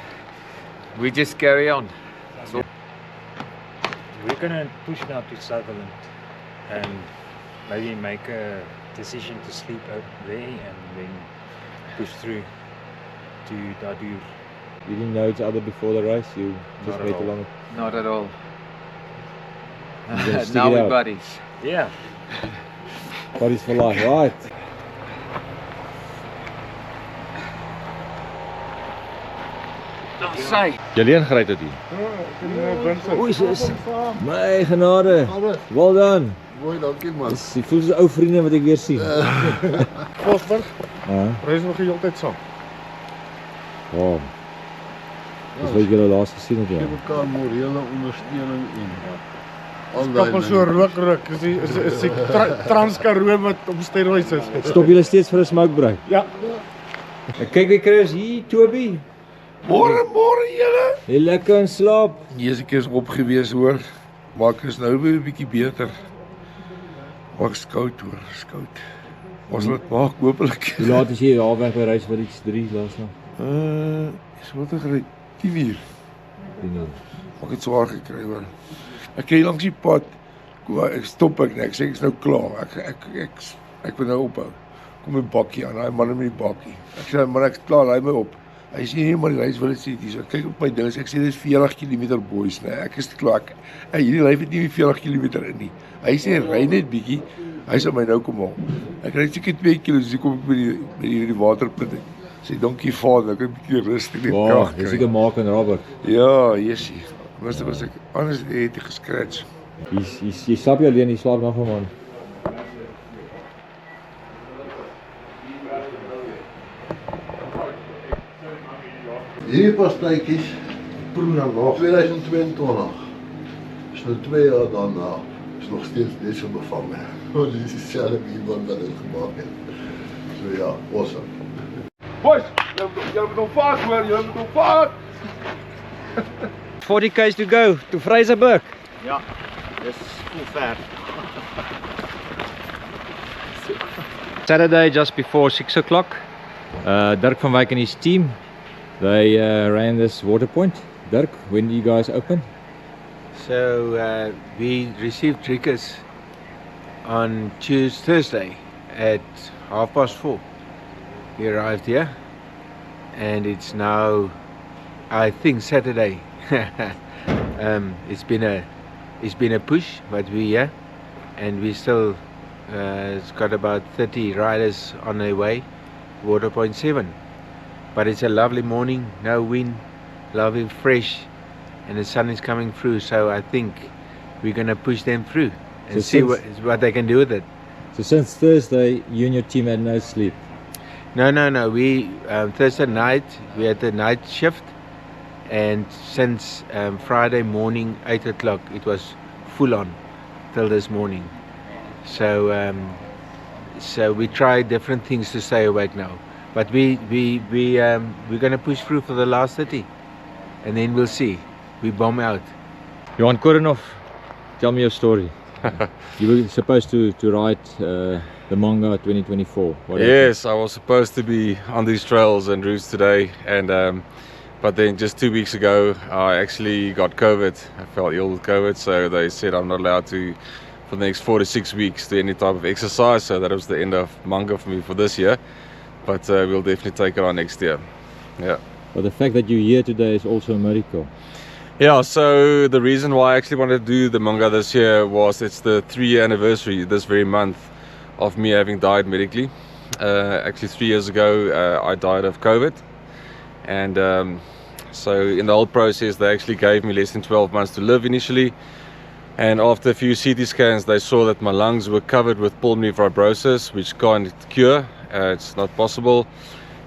we just carry on. So we're gonna push now to Sutherland and maybe make a decision to sleep out there and then push through to Dadur. You didn't know each other before the race? You just wait along? Not at all. Now we're buddies. Yeah. Buddies for life, right? Julian gery tot hier. Oei sis. My genade. Well done. Mooi, dankie man. Ek voel so ou vriende wat ek weer sien. Vosberg. Reis nog die hele tyd saam. Wow. Dis wat julle laas gesien het, ja. Gee mekaar morele ondersteuning en Kappel so rook. Is die Trans-Karoo wat op steroids is. Stop julle steeds vir 'n smoke break? Ja. Kyk wie Chris hier, Toby. Môre julle. Jy lekker in slaap. Eerste keer is op gewees hoor. Maar ek is nou weer 'n bietjie beter. Maar skout hoor, skout. Ons laat maak hopelik. Hoe laat is jy halfweg by Race Village 3 laasnag? Is wat ek gery 10 uur. 10 uur. Ek het swaar gekry hoor. Ek kry langs die pad. Ek stop ek sê ek's nou klaar. Ek wil nou ophou. Kom 'n bakkie aan, daai man met die bakkie. Ek sê man ek's klaar, laai my op. Hy sê nee maar die reis wil dit sê dis. Ek kyk op my ding, ek sê dis 40 km boys, nee. Ek is klaar. Hierdie ry het nie 40 km in nie. Hy sê ry net bietjie. Hy sê my nou kom haal. Ek ry seker 2 km, so kom ek by die waterpunt. Sê dankie Vader, ek het 'n bietjie rus in die krag. Dis seker maak en Robert. Ja, Jessie. Was ek anders het ek gescratch. Jy slaap jy alleen, jy slaap nog 'n man. Hierdie pastytjies proe dan nog 2022. Is nou 2 jaar daarna. Is nog steeds net so bevange. Want dit is dieselfde iemand wat dit gemaak het. So ja, awesome. Boys, jy moet nog vaart hoor, jy moet nog vaart. 40 k's to go to Fraserburg. Ja, dis full ver. Saturday just before 6 o'clock. Dirk van Wyk and his team, they ran this Waterpoint. Dirk, when do you guys open? So we received tickets on Thursday at 4:30. We arrived here and it's now, I think, Saturday. It's been a push, but we're here, and we still it's got about 30 riders on their way, Waterpoint 7. But it's a lovely morning, no wind, lovely fresh, and the sun is coming through, so I think we're gonna push them through and see what they can do with it. So since Thursday, you and your team had no sleep? No. We Thursday night we had the night shift, and since Friday morning 8 o'clock it was full on till this morning. So we try different things to stay awake now, but we're gonna push through for the last 30, and then we'll see. We bomb out. Johan Korenhoff, tell me your story. You were supposed to ride the Munga 2024. Yes, I was supposed to be on these trails and routes today, and but then just 2 weeks ago I actually got COVID. I fell ill with COVID, so they said I'm not allowed to for the next 4 to 6 weeks do any type of exercise. So that was the end of Munga for me for this year, but we'll definitely take it on next year. Yeah. But the fact that you're here today is also a miracle. Yeah, so the reason why I actually wanted to do the Munga this year was it's the 3-year anniversary this very month of me having died medically. Actually 3 years ago I died of COVID, and so in the whole process they actually gave me less than 12 months to live initially, and after a few CT scans they saw that my lungs were covered with pulmonary fibrosis, which can't cure, it's not possible.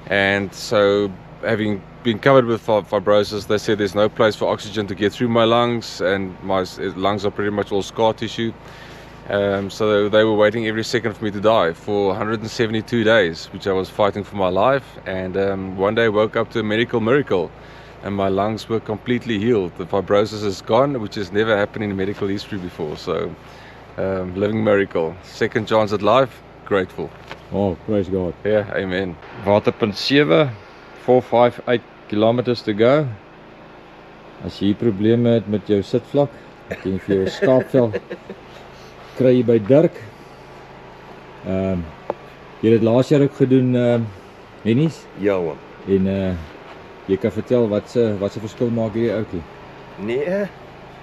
And so having been covered with fibrosis, they said there's no place for oxygen to get through my lungs, and my lungs are pretty much all scar tissue. So they were waiting every second for me to die for 172 days, which I was fighting for my life. And one day I woke up to a medical miracle, and my lungs were completely healed. The fibrosis is gone, which has never happened in medical history before. So living miracle, second chance at life, grateful. Oh, praise God. Yeah, amen. Waterpoint 7, 458 kilometers to go. As jy probleme het met jou sitvlak, kan jy vir jou skaapvel kry jy by Dirk. Jy het dit laas jaar ook gedoen, Hennies? Ja man. En jy kan vertel wat se verskil maak hierdie ouetjie? Nee,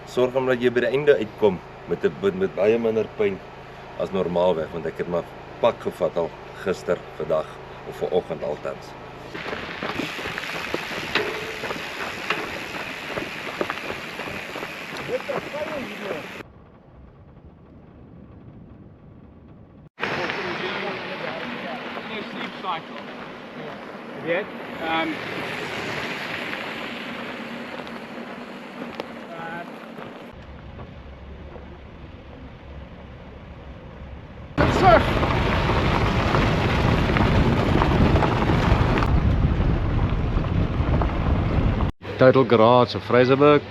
sorg om dat jy by die einde uitkom met baie minder pyn as normaalweg, want ek het my pak gevat al gister, vandag of vanoggend altans. Weet, Total Garage of Fraserburg.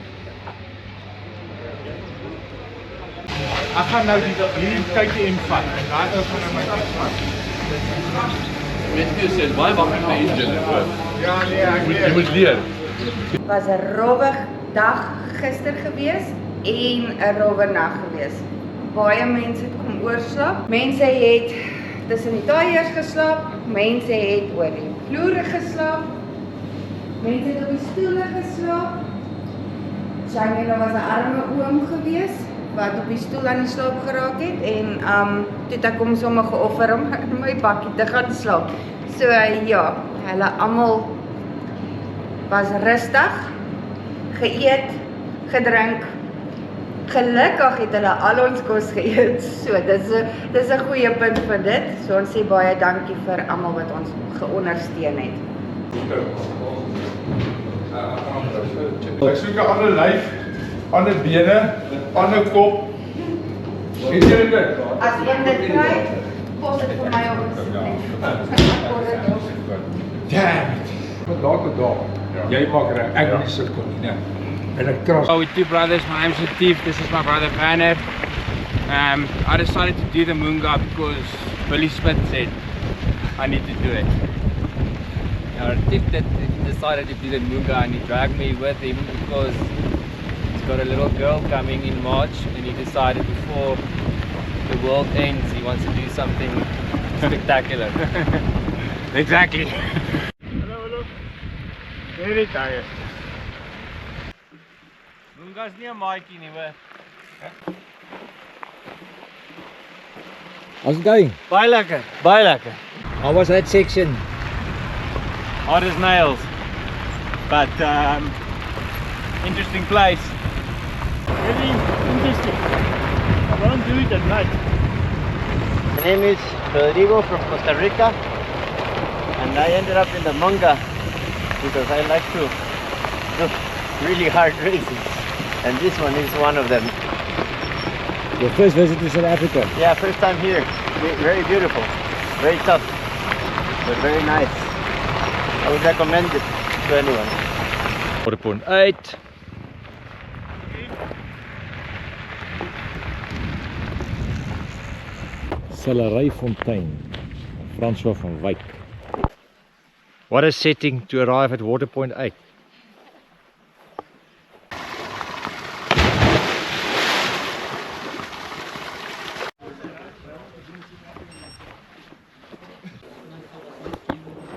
ek gaan nou hierdie tydjie invat en daar ou gaan my afvat. Weet jy, sê baie wag met die engine. Ja nee, jy moet leer. Het was 'n rowwe dag gister gewees en 'n rowwe nag gewees. Baie mense het kom oorslaap. Mense het tussen die taaiers geslaap, mense het oor die vloere geslaap. Mense het op die stoele geslaap. Shangela was 'n arme oom gewees wat op die stoel aan die slaap geraak het en toe het ek hom sommer geoffer om in my bakkie te gaan slaap. So ja, hulle almal was rustig, geëet, gedrink. Gelukkig het hulle al ons kos geëet. So dis 'n goeie punt vir dit. So ons sê baie dankie vir almal wat ons geondersteun het. Ek soek 'n ander lyf, ander bene, ander kop. Weet jy dit? As een dit kry, kos dit vir my op. Damn it. Wat dalk daar. Jy maak reg, ek doen die sirkel nie, né? En ek trust. Oh, with two brothers, my name's Steve, this is my brother Vanner. I decided to do the Munga because Billy Smith said I need to do it. Steve decided to do the Munga and he dragged me with him because he's got a little girl coming in March and he decided before the world ends he wants to do something spectacular. Exactly. Very tired. Munga's nie 'n maatjie nie, hoor. How's it going? Baie lekker, baie lekker. How was that section? Hard as nails. But interesting place. Very interesting. I won't do it at night. My name is Rodrigo from Costa Rica, and I ended up in the Munga because I like to do really hard races, and this one is one of them. Your first visit to South Africa? Yeah, first time here. Very beautiful, very tough, but very nice. I would recommend it to anyone. Waterpoint 8. Saaifontein, François van Wyk. What a setting to arrive at Waterpoint 8.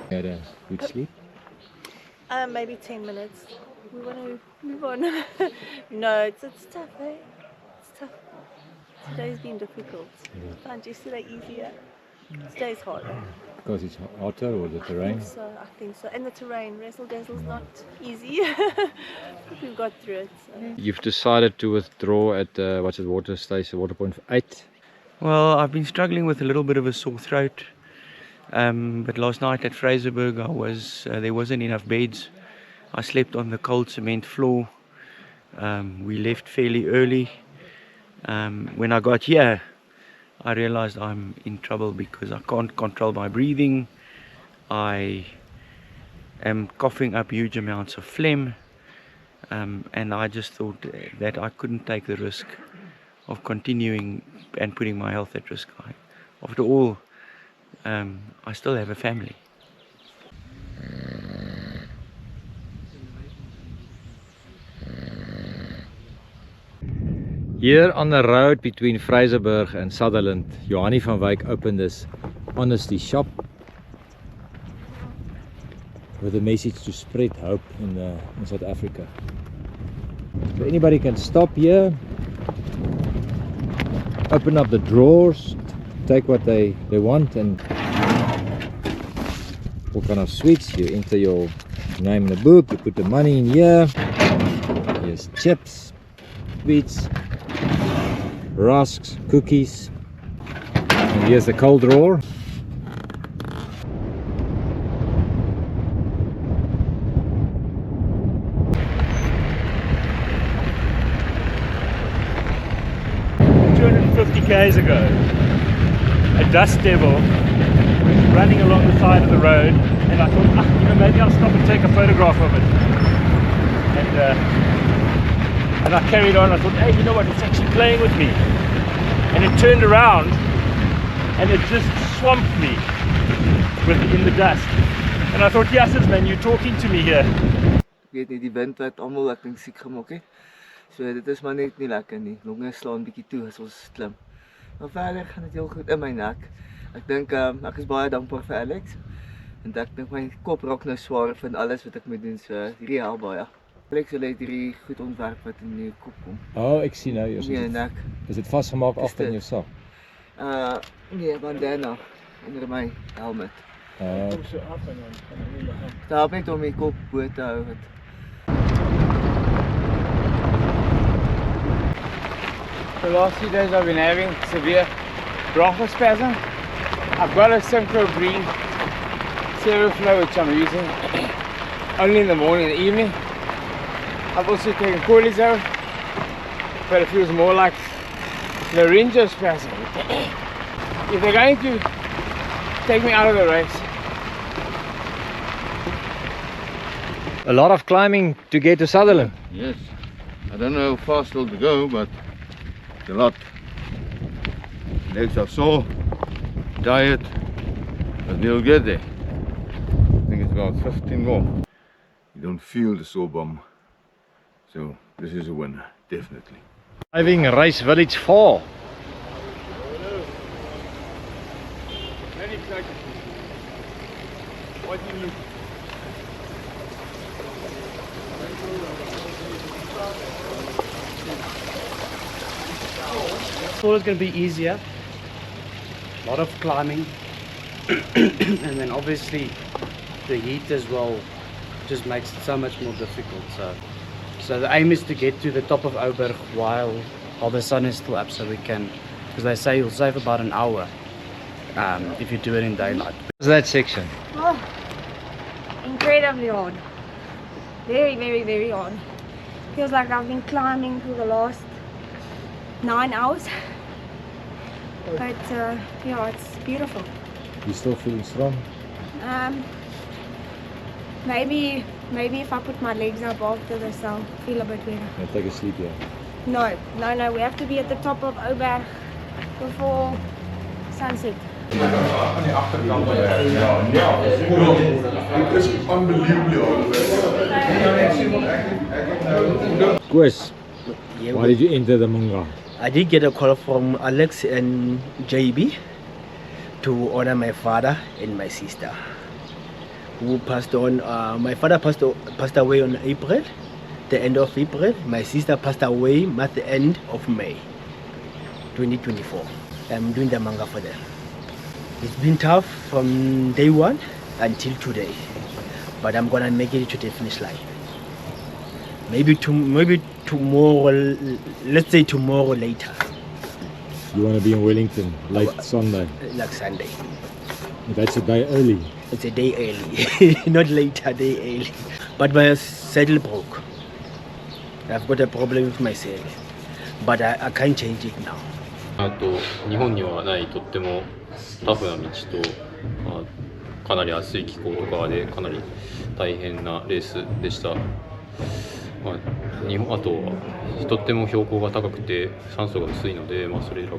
Had a good sleep? Maybe 10 minutes. We want to move on. No, it's tough, eh? It's tough. Today's been difficult. Found yesterday easier. Today's harder. Because it's hotter or the terrain? I think so. And the terrain, Razzle Dazzle's not easy. But we've got through it. So. You've decided to withdraw at water station, Waterpoint 8? Well, I've been struggling with a little bit of a sore throat. But last night at Fraserburg, there wasn't enough beds. I slept on the cold cement floor. We left fairly early. When I got here, I realized I'm in trouble because I can't control my breathing. I am coughing up huge amounts of phlegm. And I just thought that I couldn't take the risk of continuing and putting my health at risk. After all, I still have a family. Here on the road between Fraserburg and Sutherland, Johannie van Wyk opened this honesty shop with a message to spread hope in South Africa. So anybody can stop here, open up the drawers, take what they want, and all kind of sweets. You enter your name in the book, you put the money in here. Here's chips, sweets, rusks, cookies, and here's the cold drawer. K's ago, a dust devil was running along the side of the road, and I thought, maybe I'll stop and take a photograph of it. And I carried on. I thought, hey, you know what? It's actually playing with me. And it turned around, and it just swamped me in the dust. And I thought, yes, man, you're talking to me here. Ek weet nie, die wind het almal ek dink siek gemaak het. So dit is maar net nie lekker nie. Longe slaan bietjie toe as ons klim. Maar verder gaan dit heel goed in my nek. Ek dink ek is baie dankbaar vir Alex. En ek dink my kop raak nou swaar van alles wat ek moet doen. So hierdie help baie. Alex het hierdie goed ontwerp wat in jou kop kom. Oh, ek sien nou. Nek. Is dit vasgemaak agter in jou sak? Nee, bandana onder my helmet. Kom so af en dan daar net om my kop bo te hou. The last few days I've been having severe bronchospasm. I've got a Synchro Green Seroflow which I'm using only in the morning and the evening. I've also taken cortisone, but it feels more like laryngospasm. If they're going to take me out of the race. A lot of climbing to get to Sutherland. Yes, I don't know how far still to go, but a lot. Legs are sore, tired, but we'll get there. I think it's about 15 more. You don't feel the sore bum, so this is a winner, definitely. Driving Race Village 4. Very excited. What do you need? thought it was going to be easier. A lot of climbing. And then obviously the heat as well just makes it so much more difficult. So the aim is to get to the top of Ouberg while the sun is still up, so we can, because they say you'll save about an hour if you do it in daylight. What's that section? Oh, incredibly hard. Very, very, very hard. Feels like I've been climbing for the last 9 hours. But yeah, it's beautiful. You still feeling strong? Maybe if I put my legs up after this, I'll feel a bit better. I'll take a sleep here. No, we have to be at the top of Ouberg before sunset. Chris, why did you enter the Munga? I did get a call from Alex and JB to honor my father and my sister, who passed on. My father passed away on April, the end of April. My sister passed away at the end of May 2024. I'm doing the manga for them. It's been tough from day one until today, but I'm gonna make it to the finish line. Maybe tomorrow, let's say tomorrow later. You want to be in Wellington late Sunday? Like Sunday. That's a day early. It's a day early, not later, a day early. But my saddle broke. I've got a problem with my saddle, but I can't change it now. 日本にはないとってもタフな道と、かなり暑い気候とかでかなり大変なレースでした。あとはとっても標高が高くて酸素が薄いので、それらが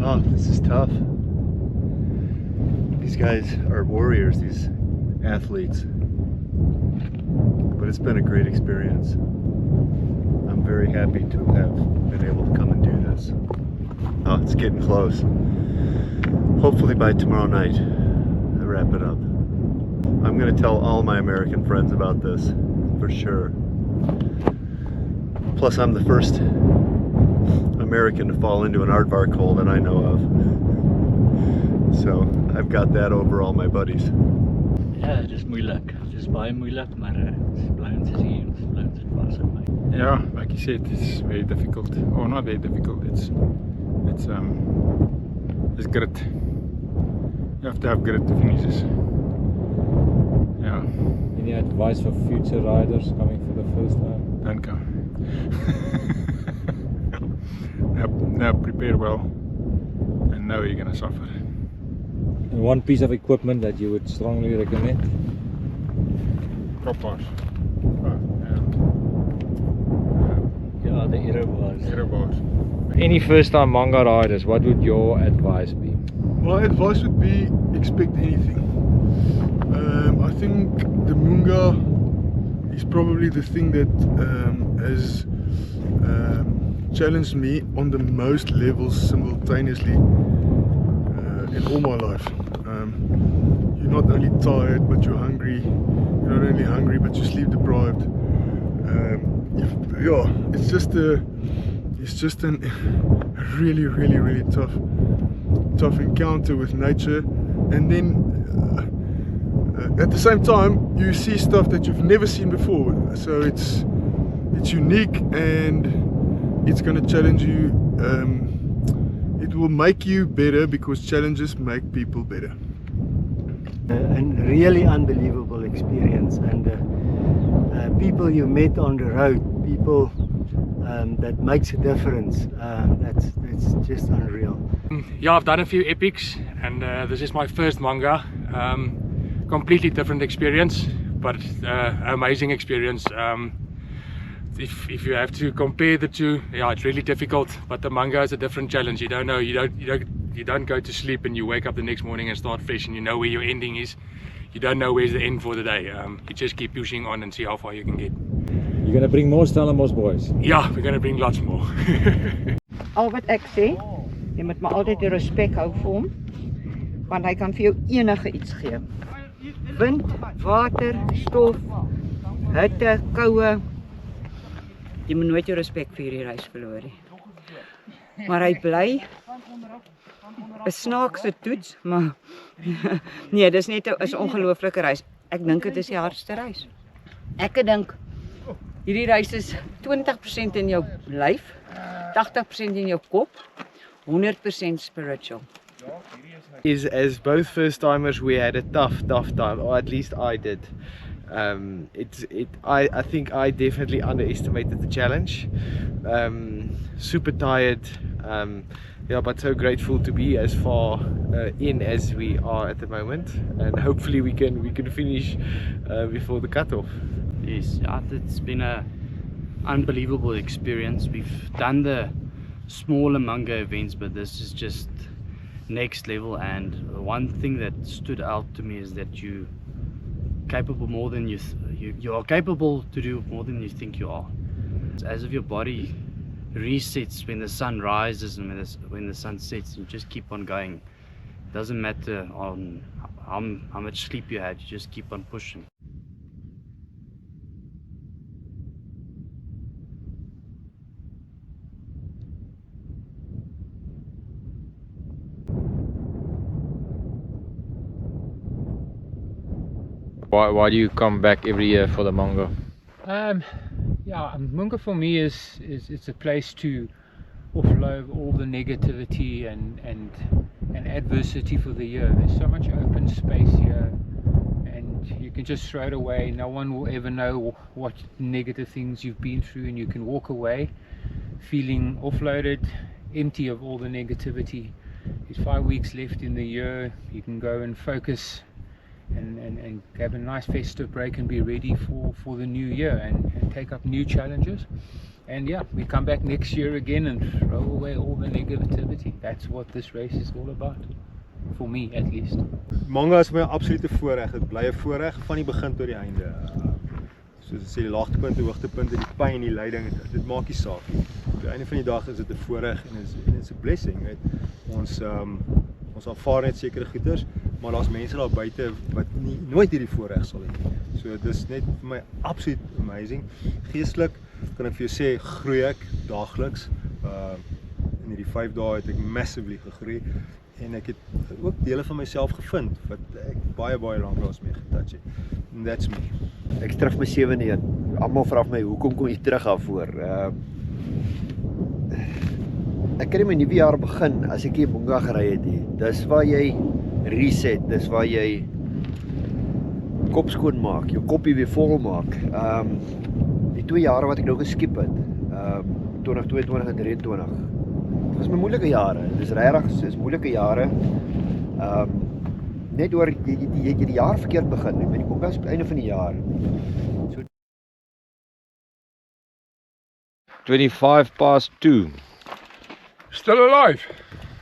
Oh, this is tough. These guys are warriors, these athletes. But it's been a great experience. I'm very happy to have been able to come and do this. Oh, it's getting close. Hopefully by tomorrow night, I wrap it up. I'm going to tell all my American friends about this, for sure. Plus, I'm the first American to fall into an aardvark hole that I know of. So I've got that over all my buddies. Ja, het is moeilijk. Het is baie moeilijk, maar Bloemfontein is hier. Bloemfontein is vast op my. Yeah, like you said, it's very difficult. Or not very difficult. It's grit. You have to have grit to finish this. Yeah. Any advice for future riders coming for the first time? Don't come. Now prepare well and know you're gonna suffer. And one piece of equipment that you would strongly recommend? Crop bars. Ja, the aero bars. Aero bars. Any first time manga riders, what would your advice be? My advice would be expect anything. I think the Munga is probably the thing that has challenged me on the most levels simultaneously in all my life. You're not only tired, but you're hungry. You're not only hungry, but you're sleep deprived. Yeah, it's just a really, really, really tough encounter with nature. And then at the same time, you see stuff that you've never seen before. So it's unique and it's going to challenge you. It will make you better because challenges make people better. A really unbelievable experience, and people you met on the road, people that makes a difference. That's just unreal. Yeah, I've done a few epics, and this is my first manga. Completely different experience, but amazing experience. If you have to compare the two, yeah, it's really difficult. But the manga is a different challenge. You don't know. You don't go to sleep and you wake up the next morning and start fresh, and you know where your ending is. you don't know where's the end for the day. You just keep pushing on and see how far you can get. You're gonna bring more Stellenbosch boys? Yeah, we're gonna bring lots more. Al wat ek sê, jy moet maar altyd die respek hou vir hom, want hy kan vir jou enige iets gee. Wind, water, stof, hitte, koue. Jy moet nooit jou respek vir hierdie reis verloor nie. Maar hy bly 'n snaakse toets, maar nee, dis net 'n ongelooflike reis. Ek dink dit is die hardste reis. Ek dink hierdie reis is 20% in jou lyf, 80% in jou kop, 100% spiritual. As both first timers, we had a tough time, or at least I did. I think I definitely underestimated the challenge. Super tired, yeah, but so grateful to be as far in as we are at the moment, and hopefully we can finish before the cutoff. Yes, it's been an unbelievable experience. We've done the smaller Munga events, but this is just next level. And one thing that stood out to me is that you capable more than you are capable to do more than you think you are. It's as if your body resets when the sun rises and when the sun sets. You just keep on going. It doesn't matter on how much sleep you had. You just keep on pushing. Why do you come back every year for the Munga? Yeah, Munga for me is it's a place to offload all the negativity and adversity for the year. There's so much open space here, and you can just throw it away. No one will ever know what negative things you've been through, and you can walk away feeling offloaded, empty of all the negativity. There's 5 weeks left in the year. You can go and focus and have a nice festive break and be ready for the new year and take up new challenges. And yeah, we come back next year again and throw away all the negativity. That's what this race is all about, for me at least. Munga is my absolute voorreg. Dit bly 'n voorreg van die begin tot die einde. Soos ek sê, die laagtepunte, hoogtepunte, die pyn, die lyding, dit maak nie saak nie. Op die einde van die dag is dit 'n voorreg en it's a blessing, weet. Ons aanvaar net sekere goeders, maar daar's mense daar buite wat nooit hierdie voorreg sal hê nie. So dis net vir my absoluut amazing. Geestelik kan ek vir jou sê, groei ek daagliks. In hierdie 5 dae het ek massively gegroei en ek het ook dele van myself gevind wat ek baie lanklaas mee getouch het. And that's me. Ek is terug my 7de een. Almal vra my hoekom kom jy terug daarvoor? Ek kan nie my nuwe jaar begin as ek hier Munga gery het nie. Dis waar jy reset, dis waar jy kop skoon maak, jou koppie weer vol maak. Die 2 jare wat ek nou geskip het, 2022 en 2023, dit was my moeilike jare. Dis regtig, is moeilike jare. Net oor jy die jaar verkeerd begin, met die Munga is op die einde van die jaar. So 2:25 Still alive.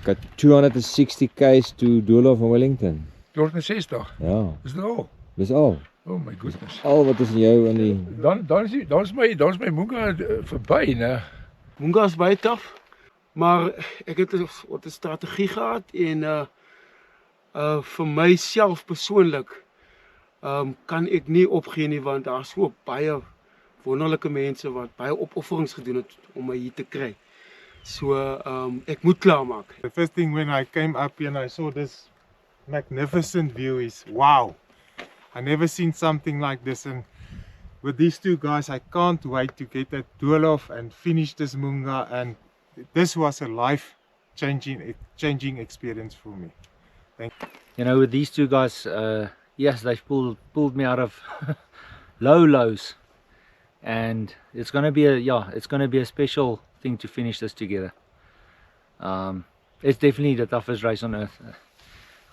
Got 260 k's to Doolhof and Wellington. 260? Ja. Is dit al? Dis al. Oh my goodness. Al wat is in jou in die... Dan is my Munga verby, né? Munga is baie taaf, maar ek het 'n strategie gehad en vir myself persoonlik kan ek nie opgee nie, want daar's so baie wonderlike mense wat baie opofferings gedoen het om my hier te kry. So ek moet klaarmaak. The first thing when I came up here and I saw this magnificent view is wow. I never seen something like this, and with these two guys I can't wait to get at Doolhof and finish this Munga, and this was a life-changing experience for me. Thank you. You know, with these two guys, yes, they've pulled me out of lows, and it's gonna be a special thing to finish this together. It's definitely the toughest race on earth.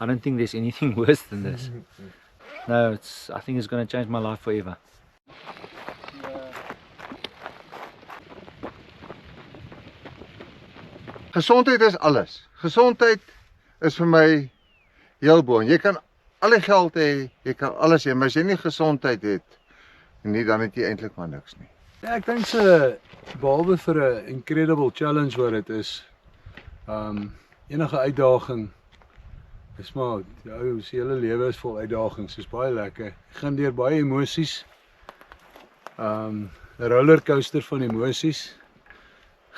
I don't think there's anything worse than this. No, I think it's going to change my life forever. Gesondheid is alles. Gesondheid is vir my heel bo. Jy kan al die geld hê, jy kan alles hê, maar as jy nie gesondheid het nie, dan het jy eintlik maar niks nie. Ja, ek dink se behalwe vir 'n incredible challenge wat dit is, enige uitdaging is maar jou hele lewe is vol uitdagings, dis baie lekker. Ek gaan deur baie emosies. 'n Rollercoaster van emosies.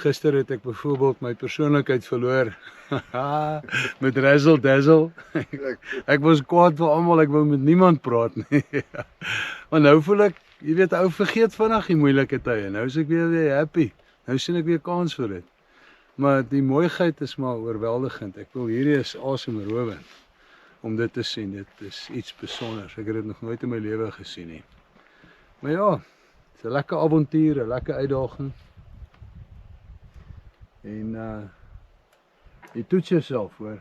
Gister het ek byvoorbeeld my persoonlikheid verloor met razzle dazzle. Ek was kwaad vir almal, ek wou met niemand praat nie. Maar nou voel ek, jy weet, ou vergeet vinnig die moeilike tye. Nou is ek weer happy. Nou sien ek weer kans vir dit. Maar die mooiheid is maar oorweldigend. Ek wil hierdie is asemrowend om dit te sien. Dit is iets besonders. Ek het dit nog nooit in my lewe gesien nie. Maar ja, dit is 'n lekker avontuur, 'n lekker uitdaging. En jy toets jouself, hoor.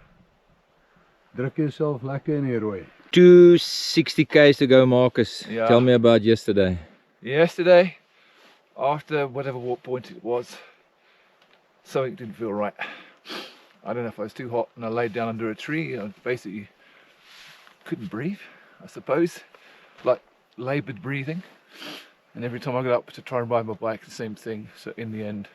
Druk jouself lekker in die rooi. 260 k's to go, Marcus. Yeah. Tell me about yesterday. Yesterday, after whatever Waterpoint it was, something didn't feel right. I don't know if I was too hot and I laid down under a tree. I basically couldn't breathe, I suppose. Like laboured breathing. And every time I got up to try and ride my bike, the same thing. So in the end,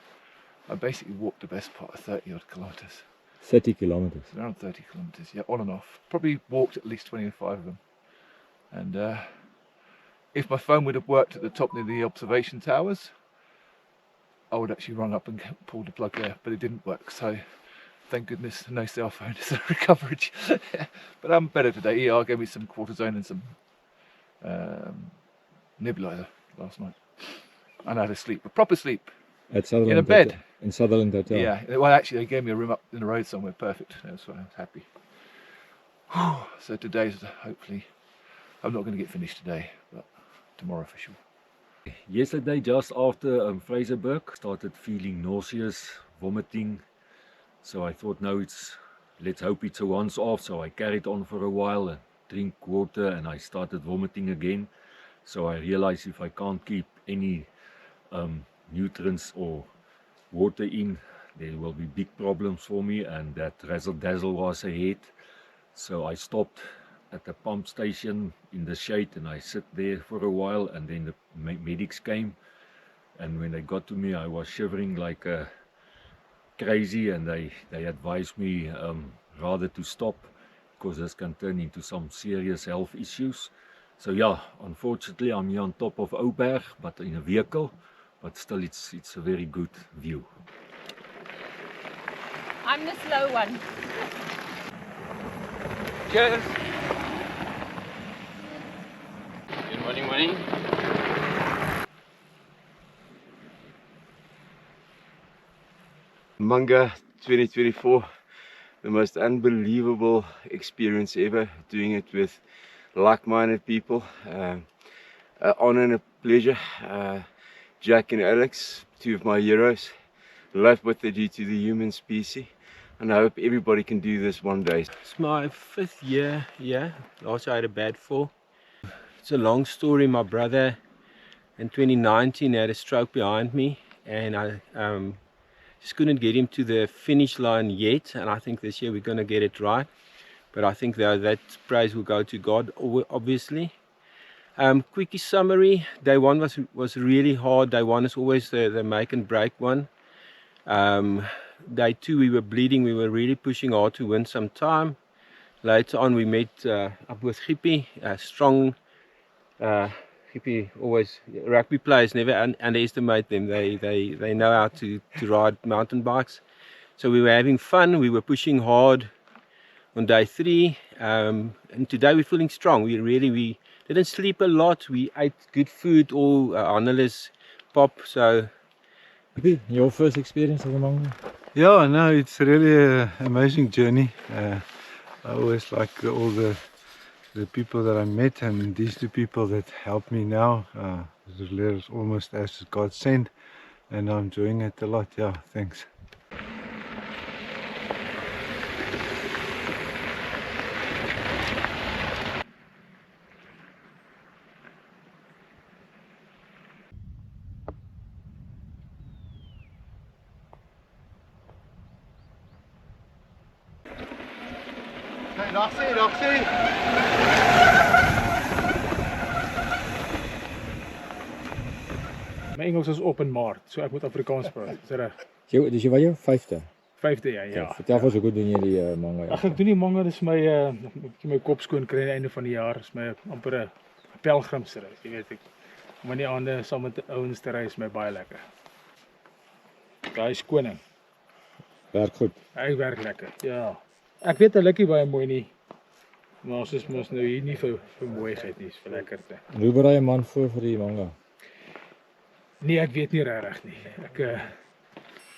I basically walked the best part of 30 odd kilometres. 30 kilometers. Around 30 kilometres, yeah, on and off. Probably walked at least 25 of them. And if my phone would have worked at the top near the observation towers, I would actually run up and pull the plug there, but it didn't work. So thank goodness, no cell phone is a recovery. But I'm better today. ER gave me some cortisone and some nebulizer last night. And I had a sleep, a proper sleep. At Sutherland in a bed. Hotel. In Sutherland Hotel. Yeah, well actually they gave me a room up in the road somewhere, perfect. That's why I was happy. So today's hopefully, I'm not going to get finished today, but tomorrow for sure. Yesterday, just after Fraserburg, started feeling nauseous, vomiting. So I thought, no, let's hope it's a once off. So I carried on for a while and drink water, and I started vomiting again. So I realized if I can't keep any nutrients or water in, there will be big problems for me, and that razzle dazzle was ahead. So I stopped at the pump station in the shade and I sat there for a while, and then the medics came, and when they got to me I was shivering like crazy, and they advised me rather to stop because this can turn into some serious health issues. So yeah, unfortunately I'm here on top of Ouberg, but in a vehicle, but still it's a very good view. I'm the slow one. Cheers! Good morning. Munga 2024, the most unbelievable experience ever, doing it with like-minded people. An honor and a pleasure. Jack and Alex, two of my heroes, love what they do to the human species, and I hope everybody can do this one day. It's my 5th year here. Last year I had a bad fall. It's a long story. My brother in 2019 had a stroke behind me, and I just couldn't get him to the finish line yet, and I think this year we're going to get it right. But I think that praise will go to God, obviously. Quickie summary: day 1 was really hard. Day 1 is always the make and break one. Day 2 we were bleeding. We were really pushing hard to win some time. Later on we met up with Gippie, strong. Gippie always, rugby players, never underestimate them. They know how to ride mountain bikes. So we were having fun. We were pushing hard on day 3, and today we're feeling strong. We didn't sleep a lot. We ate good food, all analysts, pop. So, your first experience as a Munga? Yeah, no, it's really an amazing journey. I always like all the people that I met, and these 2 people that help me now. It's almost as God sent, and I'm enjoying it a lot. Yeah, thanks. Dag sê. My Engels is op in Maart, so ek moet Afrikaans praat. Is dit reg? Dis jy wat jou 5de? 5de ja. Vertel ons hoe goed doen jy die manga? Ag, ek doen die manga, dis my kop skoon kry aan die einde van die jaar. Dis my amper 'n pelgrimsreis, jy weet ek. Om in die aande saam met ouens te reis, my baie lekker. Daai is koning. Werk goed. Hy werk lekker. Ja. Ek weet hy lyk nie baie mooi nie. Maar ons is mos nou hier nie vir mooiheid nie, vir lekkerte. Hoe berei 'n man voor vir die manga? Nee, ek weet nie regtig nie.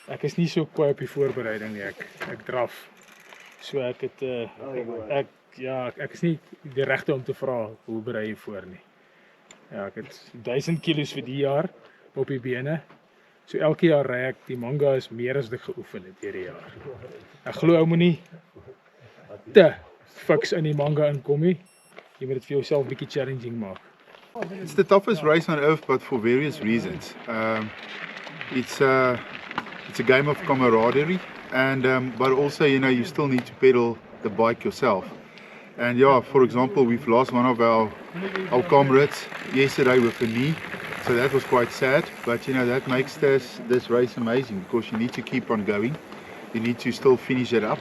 Ek is nie so kwaai op die voorbereiding nie. Ek draf. So ek het ek is nie die regte om te vra hoe berei jy voor nie. Ja, ek het 1000 kilos vir die jaar op die bene. So elke jaar ry ek, die manga is meer as ek geoefen het hierdie jaar. Ek glo ou moenie te fiks in die manga inkom nie. Jy moet dit vir jouself bietjie challenging maak. It's the toughest race on earth, but for various reasons. It's a game of camaraderie, and but also, you know, you still need to pedal the bike yourself. And yeah, for example, we've lost one of our comrades yesterday with a knee, so that was quite sad. But you know, that makes this race amazing, because you need to keep on going. You need to still finish it up.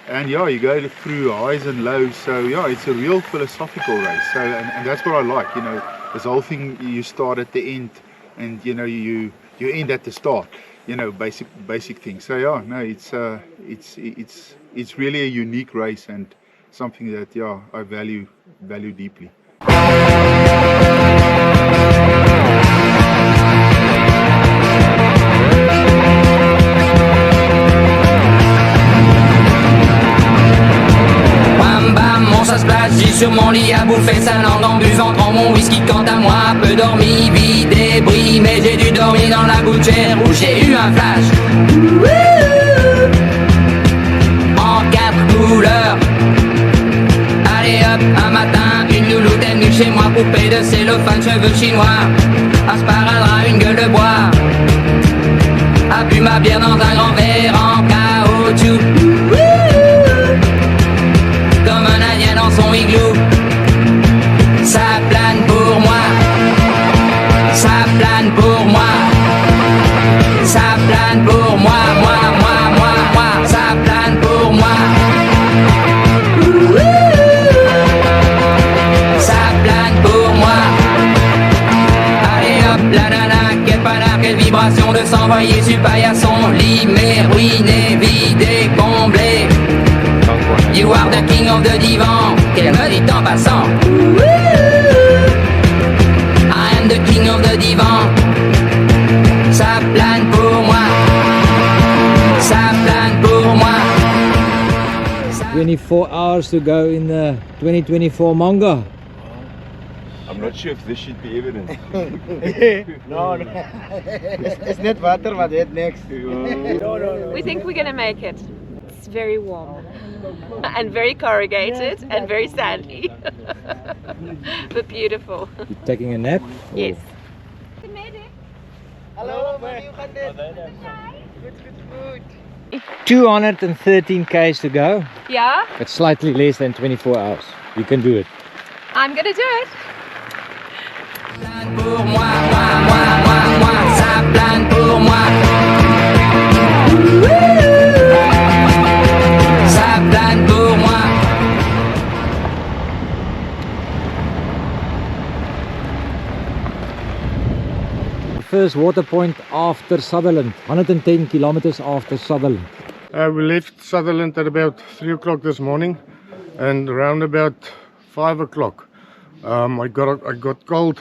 And yeah, you go through highs and lows, so yeah, it's a real philosophical race. So and that's what I like, you know, this whole thing, you start at the end, and you know, you end at the start, you know, basic things. So yeah, no, it's really a unique race, and something that I value deeply. Ça se place, j'ai sur mon lit à bouffer sa langue en buvant dans mon whisky. Quant à moi, peu dormi, vie débris, mais j'ai dû dormir dans la gouttière où j'ai eu un flash. En 4 couleurs. Allez hop, un matin, une louloute est venue chez moi, poupée de cellophane, cheveux chinois, un sparadrap, une gueule de bois, a bu ma bière dans un grand verre en caoutchouc. Comme un indien dans son igloo. Ça plane pour moi. Ça plane pour moi. Ça plane pour moi. Moi. Ça plane pour moi. Ça plane pour moi. Allez hop, la nana, quelle panard, quelle vibration de s'envoyer sur paillasson. Limé, ruiné, vidé, comblé. You are the king of the divan, qu'elle me dit en passant. I am the king of the divan. Ça plane pour moi. Ça plane pour moi. 24 hours to go in the 2024 manga. I'm not sure if this should be evident. No. It's not water, but it next. We think we're gonna make it. It's very warm and very corrugated and very sandy, but beautiful. You taking a nap? Yes. Hello, man. 213 k's to go. Yeah, It's slightly less than 24 hours. You can do it. I'm gonna do it. Pour moi, ça plane pour moi. Ça plane pour moi. First water point after Sutherland, 110 kilometers after Sutherland. We left Sutherland at about 3 o'clock this morning, and around about 5 o'clock I got cold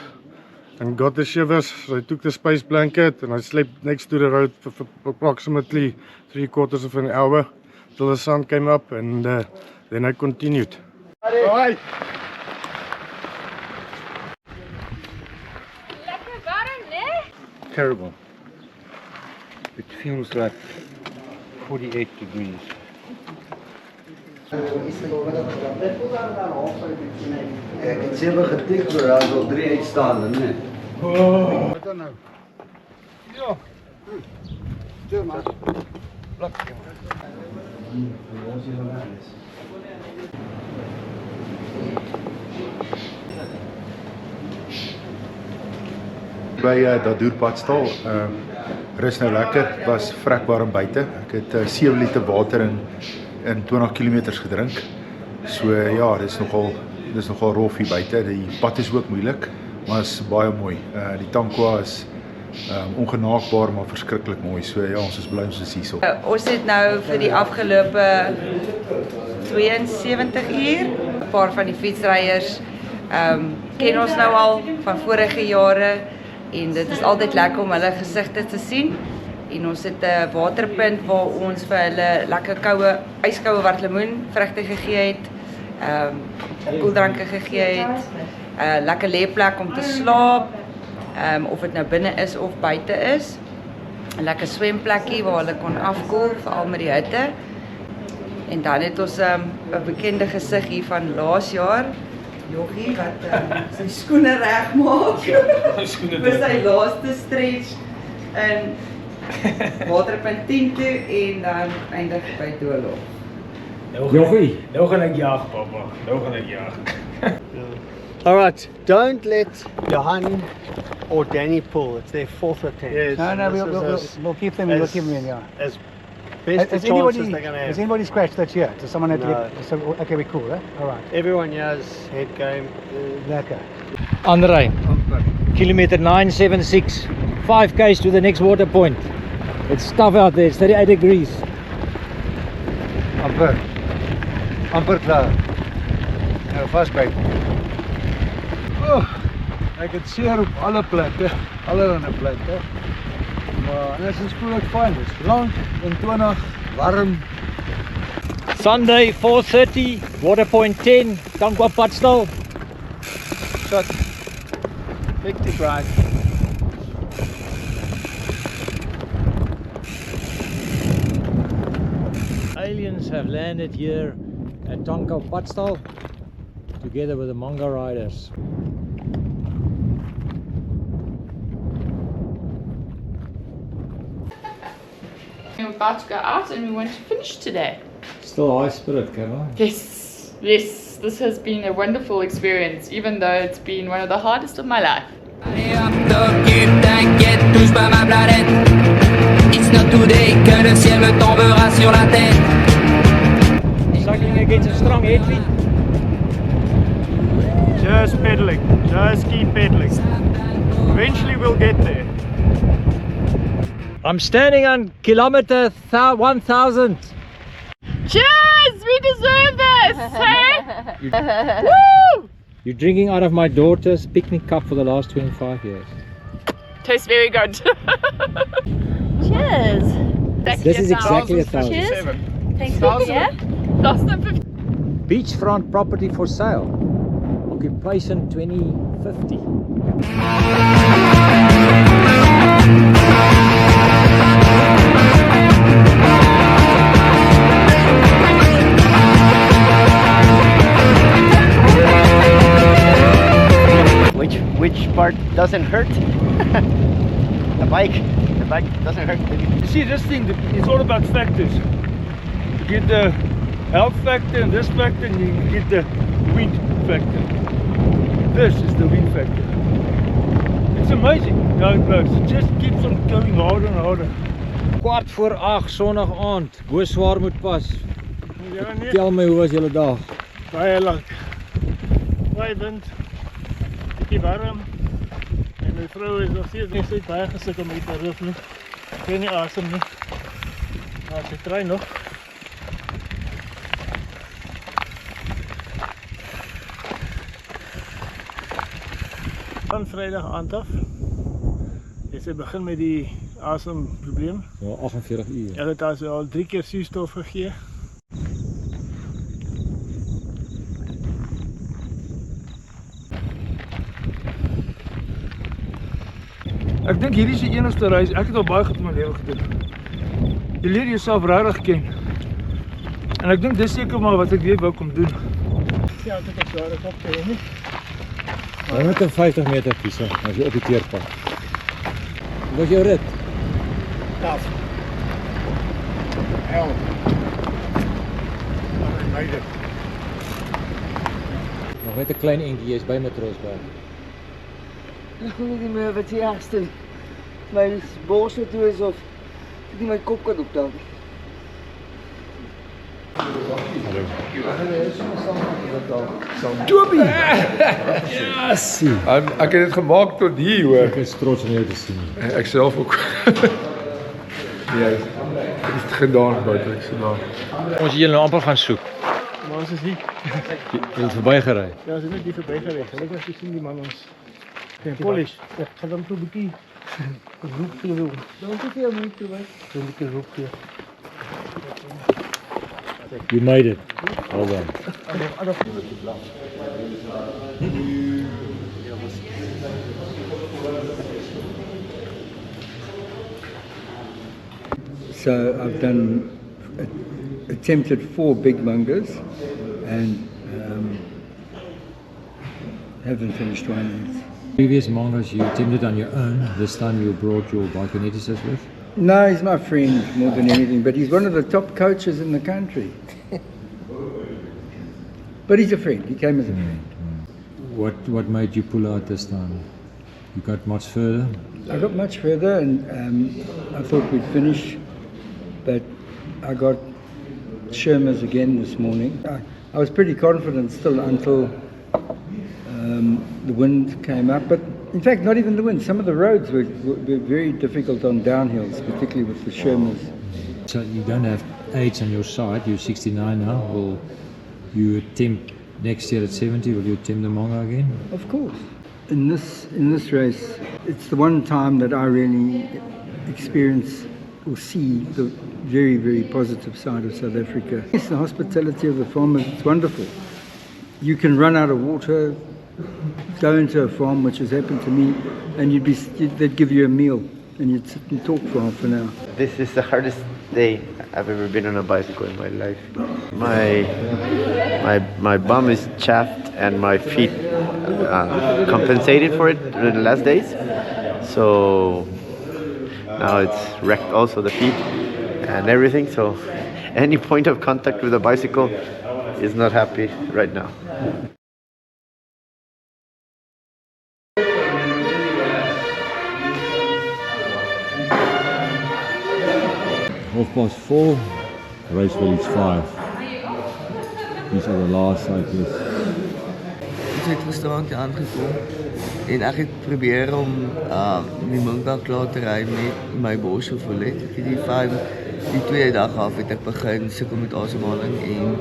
and got the shivers, so I took the space blanket and I slept next to the road for approximately 3/4 of an hour till the sun came up, and then I continued. Lekker warm, né? Terrible. It feels like 48 degrees. Ek het 7 getik, maar daar is al 3 uitstaande, né? Wat dan nou? Ja. Stil maar. Plak. by Dadoer Padstal. Rus nou lekker, was vrek warm buite. Ek het 7 liter water in 20 km gedrink. So ja, dis nogal rof hier buite. Die pad is ook moeilik, maar is baie mooi. Die Tankwa is ongenaakbaar, maar verskriklik mooi. So ja, ons is bly ons is hierso. Ons het nou vir die afgelope 72 uur, 'n paar van die fietsryers ken ons nou al van vorige jare en dit is altyd lekker om hulle gesigte te sien. En ons het 'n waterpunt waar ons vir hulle lekker yskoue watlemoen vrugte gegee het, koeldranke gegee het, lekker lêplek om te slaap, of dit nou binne is of buite is. 'n Lekker swemplekkie waar hulle kon afkoel, veral met die hitte. En dan het ons 'n bekende gesig hier van laas jaar, Joggie wat sy skoene regmaak vir sy laaste stretch in Waterpoint 10 toe en dan eindig by doolhof. Joggie, nou gaan ek jag, papa. Nou gaan ek jag. Alright, don't let Johan or Danny pull. It's their 4th attempt. Yes, we'll keep them in, yeah. As best a chance as they're going to have. Has anybody scratched that yet? Does someone have to okay, we're cool, eh? Alright. Everyone knows head game. Lekker. Andrei, kilometer 976, 5 k's to the next water point. It's tough out there, it's 38 degrees. Amper klaar. Nou vasbyt. Ek het seer op alle plekke, allerlei plekke. Maar andersins voel ek fyn. Dit is lank en 20, warm. Sunday 4:30, Waterpoint 10, Tankwa Padstal. Shot. Hectic ride. Aliens have landed here at Tankwa Padstal together with the Munga riders. We're about to go out and we want to finish today. Still high spirit, Caroline. Yes, this has been a wonderful experience, even though it's been one of the hardest of my life. T'inquiète, touche pas ma planète. It's not today que le ciel me tombera sur la tête. Cycling against a strong headwind. Just pedaling. Just keep pedaling. Eventually we'll get there. I'm standing on kilometer 1000. Cheers! We deserve this! Hey? Woo! You're drinking out of my daughter's picnic cup for the last 25 years. Tastes very good. Cheers! This is exactly 1,000. Cheers! Thanks, yeah? 1,050. Beachfront property for sale. Occupation 2050. Which part doesn't hurt? The bike doesn't hurt. You see, this thing, it's all about factors. You get the health factor and this factor, and you get the wind factor. This is the wind factor. It's amazing how it goes. It just keeps on going harder and harder. 8:15 sonnig aand. Hoe swaar moet pas? Ja, nee. Tel my, hoe was julle dag? Baie lank. Baie wind. Bietjie warm. En my vrou is nog steeds baie gesukkel met die rug nie. Ek kry nie asem nie. Maar sy try nog. Van Vrydag aand af. Sy begin met die asemprobleem. Ja, 48 uur. Ek het haar al 3 keer suurstof gegee. Ek dink hierdie is die enigste reis. Ek het al baie goed in my lewe gedoen. Jy leer jouself regtig ken. En ek dink dis seker maar wat ek weer wou kom doen. Ja, ek het daar op te hê nie. 150 meter kies as jy op die teerpad. Hoe was jou rit? Taaf. Hel. Meide. Nog net 'n klein entjie, jy's by Matroosberg. Ek kon nie meer wat die ergste. My bors wat toe is of ek nie my kop kan optel nie. Toby! Yes! Ek het dit gemaak tot hier hoor. Ek is trots om jou te sien. Ek self ook. Ja, ek het gedaan buite ek sien daar. Ons hier nou amper gaan soek. Maar ons is hier. Jy het verbygery. Ja, ons is net hier verbygery. Gelukkig as jy sien die man ons. Polish. Ek gaan dan so 'n bietjie roep vir jou. Dankie vir jou moeite, hoor. So 'n bietjie roep hier. You made it. Well done. So I've done attempted 4 big mungas and haven't finished one yet. Previous mangas you attempted on your own. This time you brought your biokineticist with? No, he's my friend more than anything, but he's one of the top coaches in the country. But he's a friend. He came as a friend. What made you pull out this time? You got much further? I got much further and I thought we'd finish, but I got Shermers again this morning. I was pretty confident still until the wind came up, but in fact not even the wind. Some of the roads were very difficult on downhills, particularly with the Shermers. So you don't have age on your side, you're 69 now. Will you attempt next year at 70, will you attempt the Munga again? Of course. In this race, it's the one time that I really experience or see the very, very positive side of South Africa. Yes, the hospitality of the farmers, it's wonderful. You can run out of water, go into a farm, which has happened to me, and they'd give you a meal, and you'd sit and talk for half an hour. This is the hardest day I've ever been on a bicycle in my life. My bum is chaffed and my feet compensated for it in the last days. So now it's wrecked also, the feet and everything. So any point of contact with a bicycle is not happy right now. 4:30, race village 5. These are the last cyclists. Ons het gisterand aangekom en ek het probeer om die Munga klaar te ry met my bors gevoel het. Ek het die tweede dag af het ek begin sukkel met asemhaling en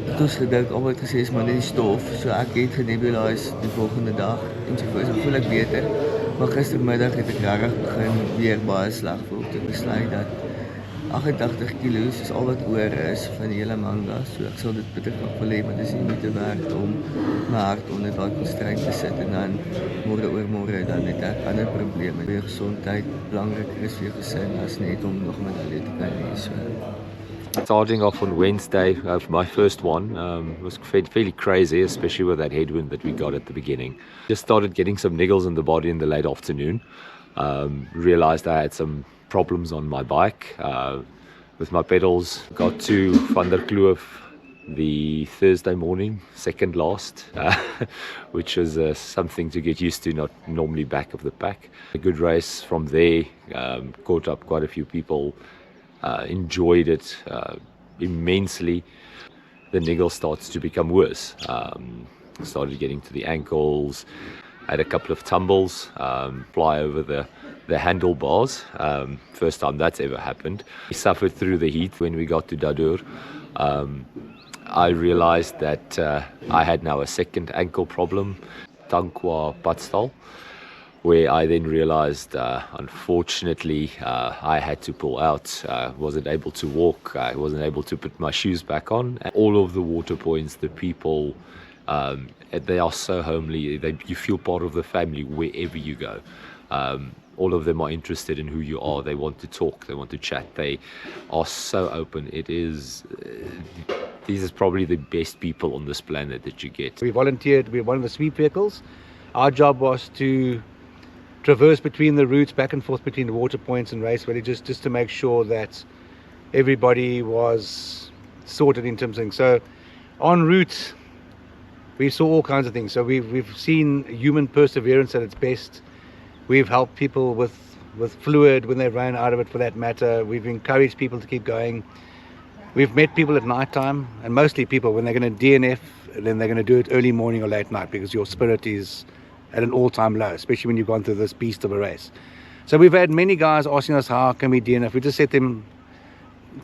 het ons gedink, almal het gesê is maar net die stof, so ek het genebulize die volgende dag en so voel ek beter. Maar gistermiddag het ek regtig begin weer baie sleg voel. Ek besluit dat 88 kilos is al wat oor is van die hele Munga, so ek sal dit bitter graag wil hê, maar dit is nie te werk om my hart onder daai constraint te sit en dan môre dan het ek ander probleme. Weer gesondheid belangriker is vir jou gesin as net om nog medalje te kan hê. Starting off on Wednesday, my first one was fairly crazy, especially with that headwind that we got at the beginning. Just started getting some niggles in the body in the late afternoon. Realized I had some problems on my bike with my pedals. Got to Vanderkloof the Thursday morning, second last, which was something to get used to, not normally back of the pack. A good race from there, caught up quite a few people, enjoyed it immensely. The niggle starts to become worse. Started getting to the ankles, had a couple of tumbles, fly over the handlebars. First time that's ever happened. We suffered through the heat. When we got to Dadur, I realized that I had now a second ankle problem, Tankwa Patstal, where I then realized, unfortunately, I had to pull out. Wasn't able to walk. I wasn't able to put my shoes back on. And all of the Waterpoints, the people, they are so homely. You feel part of the family wherever you go. All of them are interested in who you are. They want to talk. They want to chat. They are so open. These are probably the best people on this planet that you get. We volunteered. We were one of the sweep vehicles. Our job was to traverse between the routes, back and forth between the Waterpoints and race villages, just to make sure that everybody was sorted in terms of things. So en route, We saw all kinds of things. So we've seen human perseverance at its best. We've helped people with fluid when they ran out of it, for that matter. We've encouraged people to keep going. We've met people at night time, and mostly people when they're going to DNF, then they're going to do it early morning or late night because your spirit is at an all-time low, especially when you've gone through this beast of a race. So we've had many guys asking us, how can we DNF? We just said to them,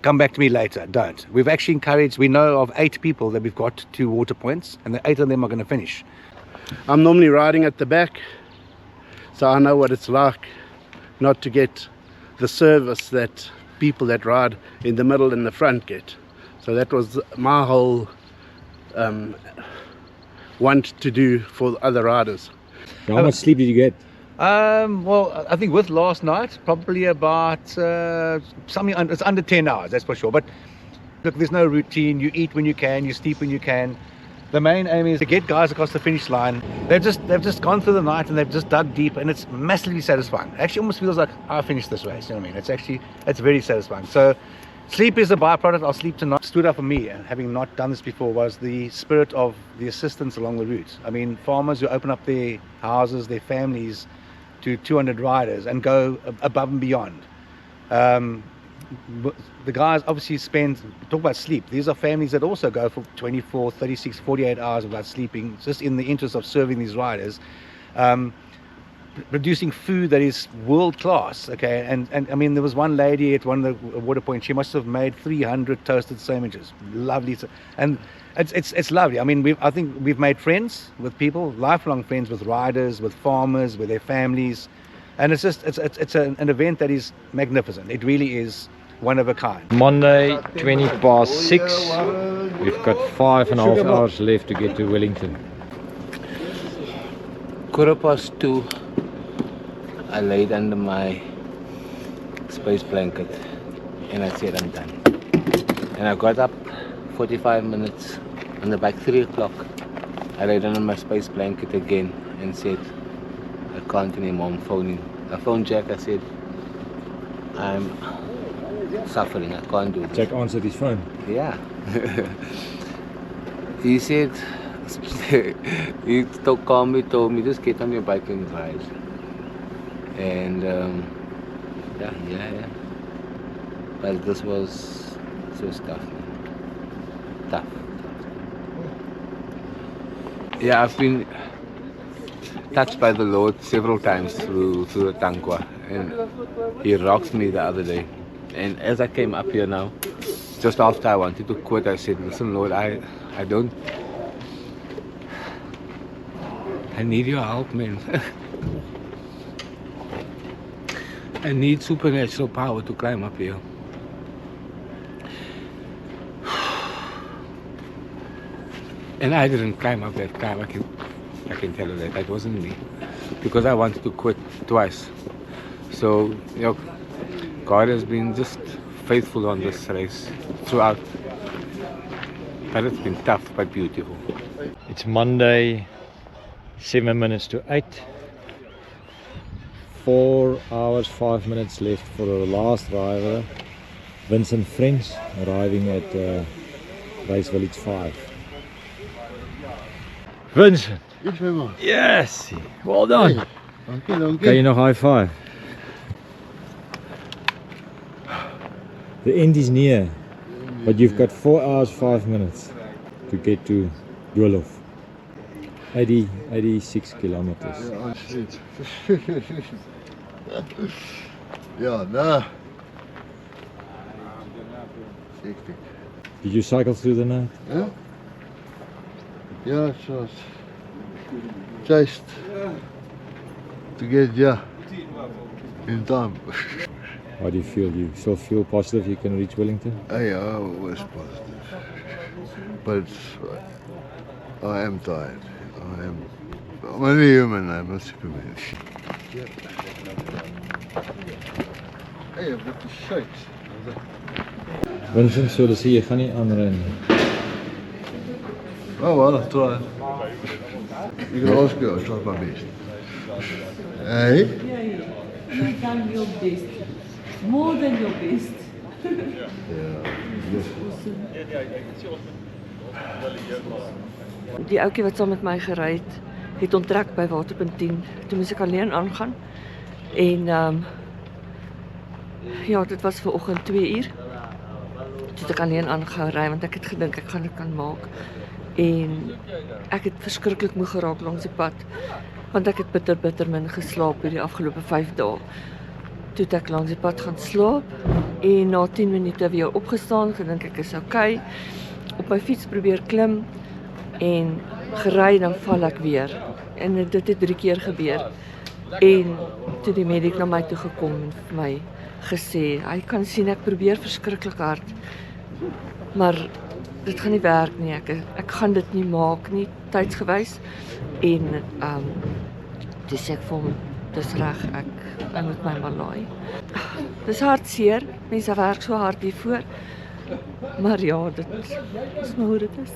come back to me later. Don't. We've actually encouraged, we know of 8 people that we've got to Waterpoints, and the 8 of them are going to finish. I'm normally riding at the back, so I know what it's like not to get the service that people that ride in the middle and the front get. So that was my whole want to do for other riders. So how much sleep did you get? Well, I think with last night, probably about something it's under 10 hours, that's for sure. But look, there's no routine. You eat when you can, you sleep when you can. The main aim is to get guys across the finish line. They've just gone through the night and they've just dug deep, and it's massively satisfying. It actually almost feels like I finished this race, you know what I mean? It's very satisfying. So sleep is a byproduct. I'll sleep tonight. Stood up for me, having not done this before, was the spirit of the assistance along the route. I mean, farmers who open up their houses, their families to 200 riders and go above and beyond. The guys obviously talk about sleep. These are families that also go for 24, 36, 48 hours without sleeping, just in the interest of serving these riders. Producing food that is world class, okay, and I mean, there was one lady at one of the Waterpoint, she must have made 300 toasted sandwiches, lovely, and it's lovely. I mean, I think we've made friends with people, lifelong friends with riders, with farmers, with their families, and it's an event that is magnificent. It really is one of a kind. Monday, 6:20. We've got 5.5 hours left to get to Wellington. 2:15, I laid under my space blanket and I said I'm done. And I got up 45 minutes, and about 3 o'clock I laid under my space blanket again and said, I can't anymore, I'm phoning. I phoned Jack, I said, I'm suffering, I can't do it. Jack answered his phone? Yeah. He said, he calmly told me, just get on your bike and ride. And yeah. But this was tough, man. Tough. Yeah, I've been touched by the Lord several times through the Tankwa, and He rocked me the other day. And as I came up here now, just after I wanted to quit, I said, listen, Lord, I need your help, man. I need supernatural power to climb up here. And I didn't climb up that climb, I can tell you that. That wasn't me. Because I wanted to quit twice. So, you know, God has been just faithful on this race throughout. But it's been tough but beautiful. It's Monday, 7 minutes to 8. 4 hours, 5 minutes left for the last driver, Vincent French, arriving at Race Village 5. Vincent! Yes! Well done! Hey, dankie. Kan je nog high five? The end is near, but you've got 4 hours, 5 minutes to get to gruelling. 86 kilometers. Ja, shit. Ja, nou. Hectic. Did you cycle through the night? Yeah? Yeah, it was just to get here in time. How do you feel? You still feel positive you can reach Wellington? I was positive, but I am tired. I'm only human, I'm not Superman. Hey, I've got the shakes. Vincent, so to see, jy gaan nie aanry nie. Oh well, I'll try. You can ask her, I'll try my best. Hey? You have done your best. More than your best. Die ouetjie wat saam met my gery het onttrek by Waterpoint 10. Toe moes ek alleen aangaan. En ja, dit was vanoggend 2 uur. Toe het ek alleen aangehou ry want ek het gedink ek gaan dit kan maak. En ek het verskriklik moeg geraak langs die pad. Want ek het bitter min geslaap hierdie afgelope 5 dae. Toe het ek langs die pad gaan slaap en na 10 minute weer opgestaan, gedink ek is okay. Op my fiets probeer klim en gery dan val ek weer. En dit het 3 keer gebeur. En toe die mediek na my toe gekom en vir my gesê, hy kan sien ek probeer verskriklik hard. Maar dit gaan nie werk nie. Ek gaan dit nie maak nie tydsgewys. En toe sê ek vir hom, dis reg, ek moet my maar laai. Dis hartseer, mense werk so hard hiervoor. Maar ja, dit is maar hoe dit is.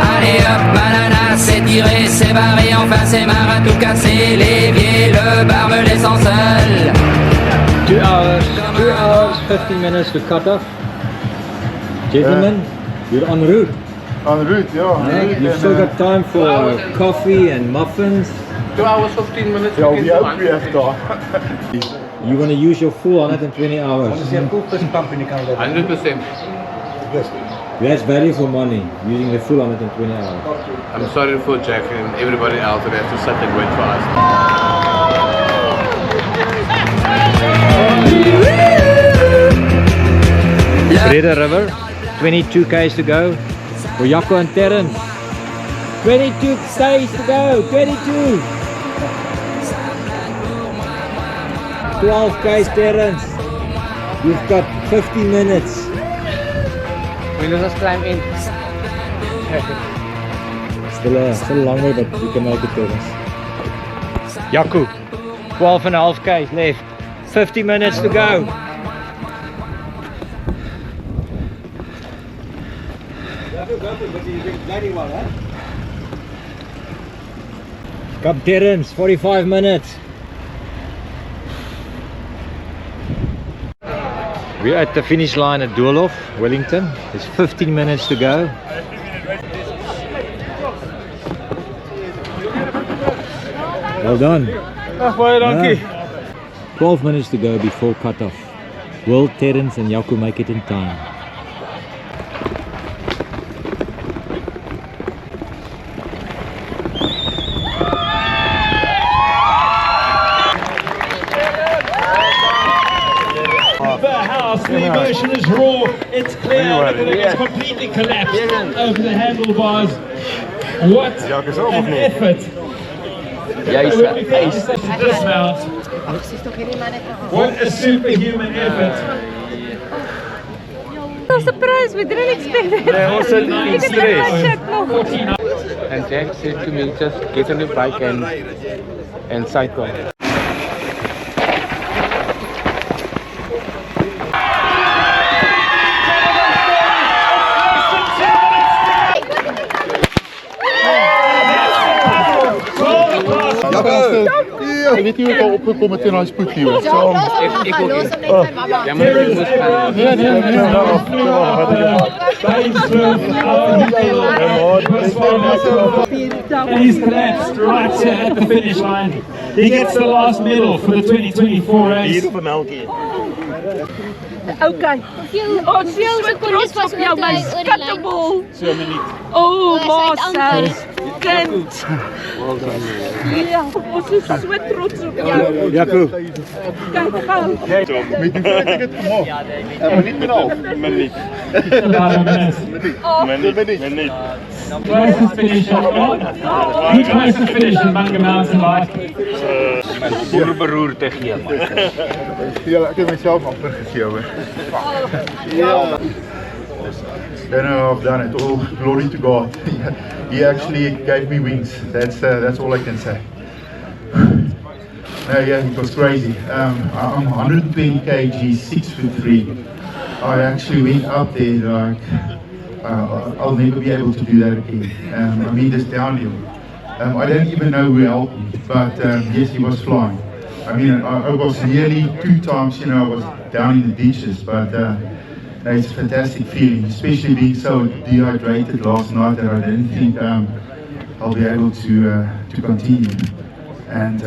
Allez hop, banana, c'est tiré, c'est barré, enfin c'est marre à tout casser, l'évier, le barbelé sans seul. 2 hours, 15 minutes to cut off. Gentlemen, you're en route. En route, yeah. You've still got time for coffee and muffins. 2 hours, 15 minutes. Ja, wie ook weer daar. You want to use your full 120 hours. Want is jy 'n full fist pump in die kan 100%. That's value for money, using the full 120 hours. I'm sorry for Jack and everybody else that has to sit and wait for us. Breda River, 22 k's to go for Jaco and Terrence. 22 k's to go, 22. 12 k's Terrence. You've got 50 minutes. We let us climb in. Still a long way, but we can make it, Terrence. Jaco, 12.5 k's left. 50 minutes to go. Come Terrence, 45 minutes. We're at the finish line at Doolhof, Wellington. There's 15 minutes to go. Well done. Baie dankie. 12 minutes to go before cut-off. Will Terrence and Jaco make it in time? The emotion is raw, it's clear, everything is completely collapsed over the handlebars. What an effort! Dismount. What a superhuman effort! I'm surprised, we didn't expect it. Ons sit in stress. And Jack said to me, just get on your bike and cycle. Ek weet nie hoe ek al opgekom het in daai spoedliewe. Ek ook nie. Ja, maar ek moes gaan. And he's collapsed right here at the finish line. He gets the last medal for the 2024 race. Okay. Ons se cross was jou my skattebol. So 'n minuut. Oh, Marcel. Kind. Ja, ons is so trots op jou. Jaco. Kyk gou. Met hoeveel het ek dit gemaak? 'n minuut en 'n half. 'n minuut. Minuut. Closest finish on Who closest finish in Munga Mountain Bike? Boer beroerte gee. Ja, ek het myself amper gegee hoor. Ja. Then I've done it. All glory to God. He actually gave me wings. That's all I can say. Yeah, it was crazy. I'm 120 kg, 6'3". I actually went up there like I'll never be able to do that again. I mean, this downhill. I don't even know who helped me, but yes, he was flying. I mean, I was nearly 2 times, I was down in the ditches, but it's a fantastic feeling, especially being so dehydrated last night that I didn't think I'll be able to continue. And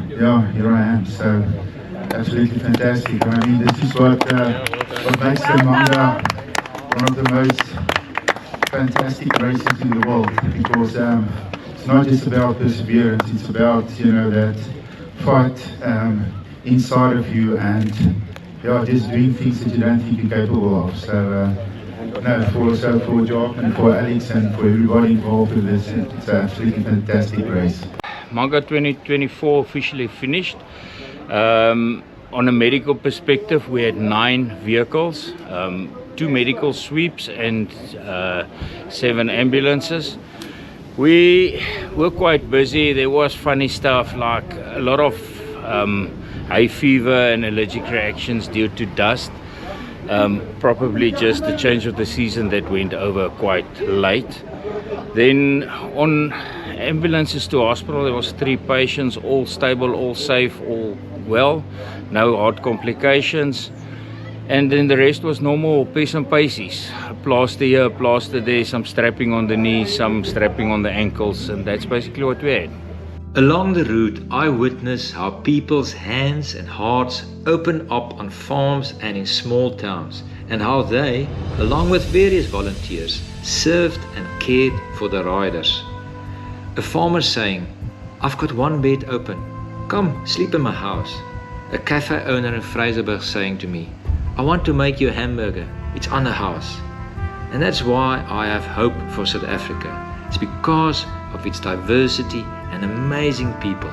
yeah, here I am. So absolutely fantastic. I mean, this is what makes the Munga one of the most fantastic races in the world, because it's not just about perseverance, it's about, you know, that fight inside of you, and yeah, just doing things that you don't think you're capable of. So no, for Jock and for Alex and for everybody involved with this, it's an absolutely fantastic race. Munga 2024 officially finished. On a medical perspective, we had 9 vehicles, 2 medical sweeps and 7 ambulances. We were quite busy. There was funny stuff like a lot of hay fever and allergic reactions due to dust. Probably just the change of the season that went over quite late. Then on ambulances to hospital, there was 3 patients, all stable, all safe, all well, no heart complications. And then the rest was normal piece and pieces. Plaster here, plaster there, some strapping on the knees, some strapping on the ankles, and that's basically what we had. Along the route, I witnessed how people's hands and hearts open up on farms and in small towns, and how they, along with various volunteers, served and cared for the riders. A farmer saying, "I've got 1 bed open, come sleep in my house." A cafe owner in Fraserburg saying to me, "I want to make you a hamburger, it's on the house." And that's why I have hope for South Africa. It's because of its diversity and amazing people.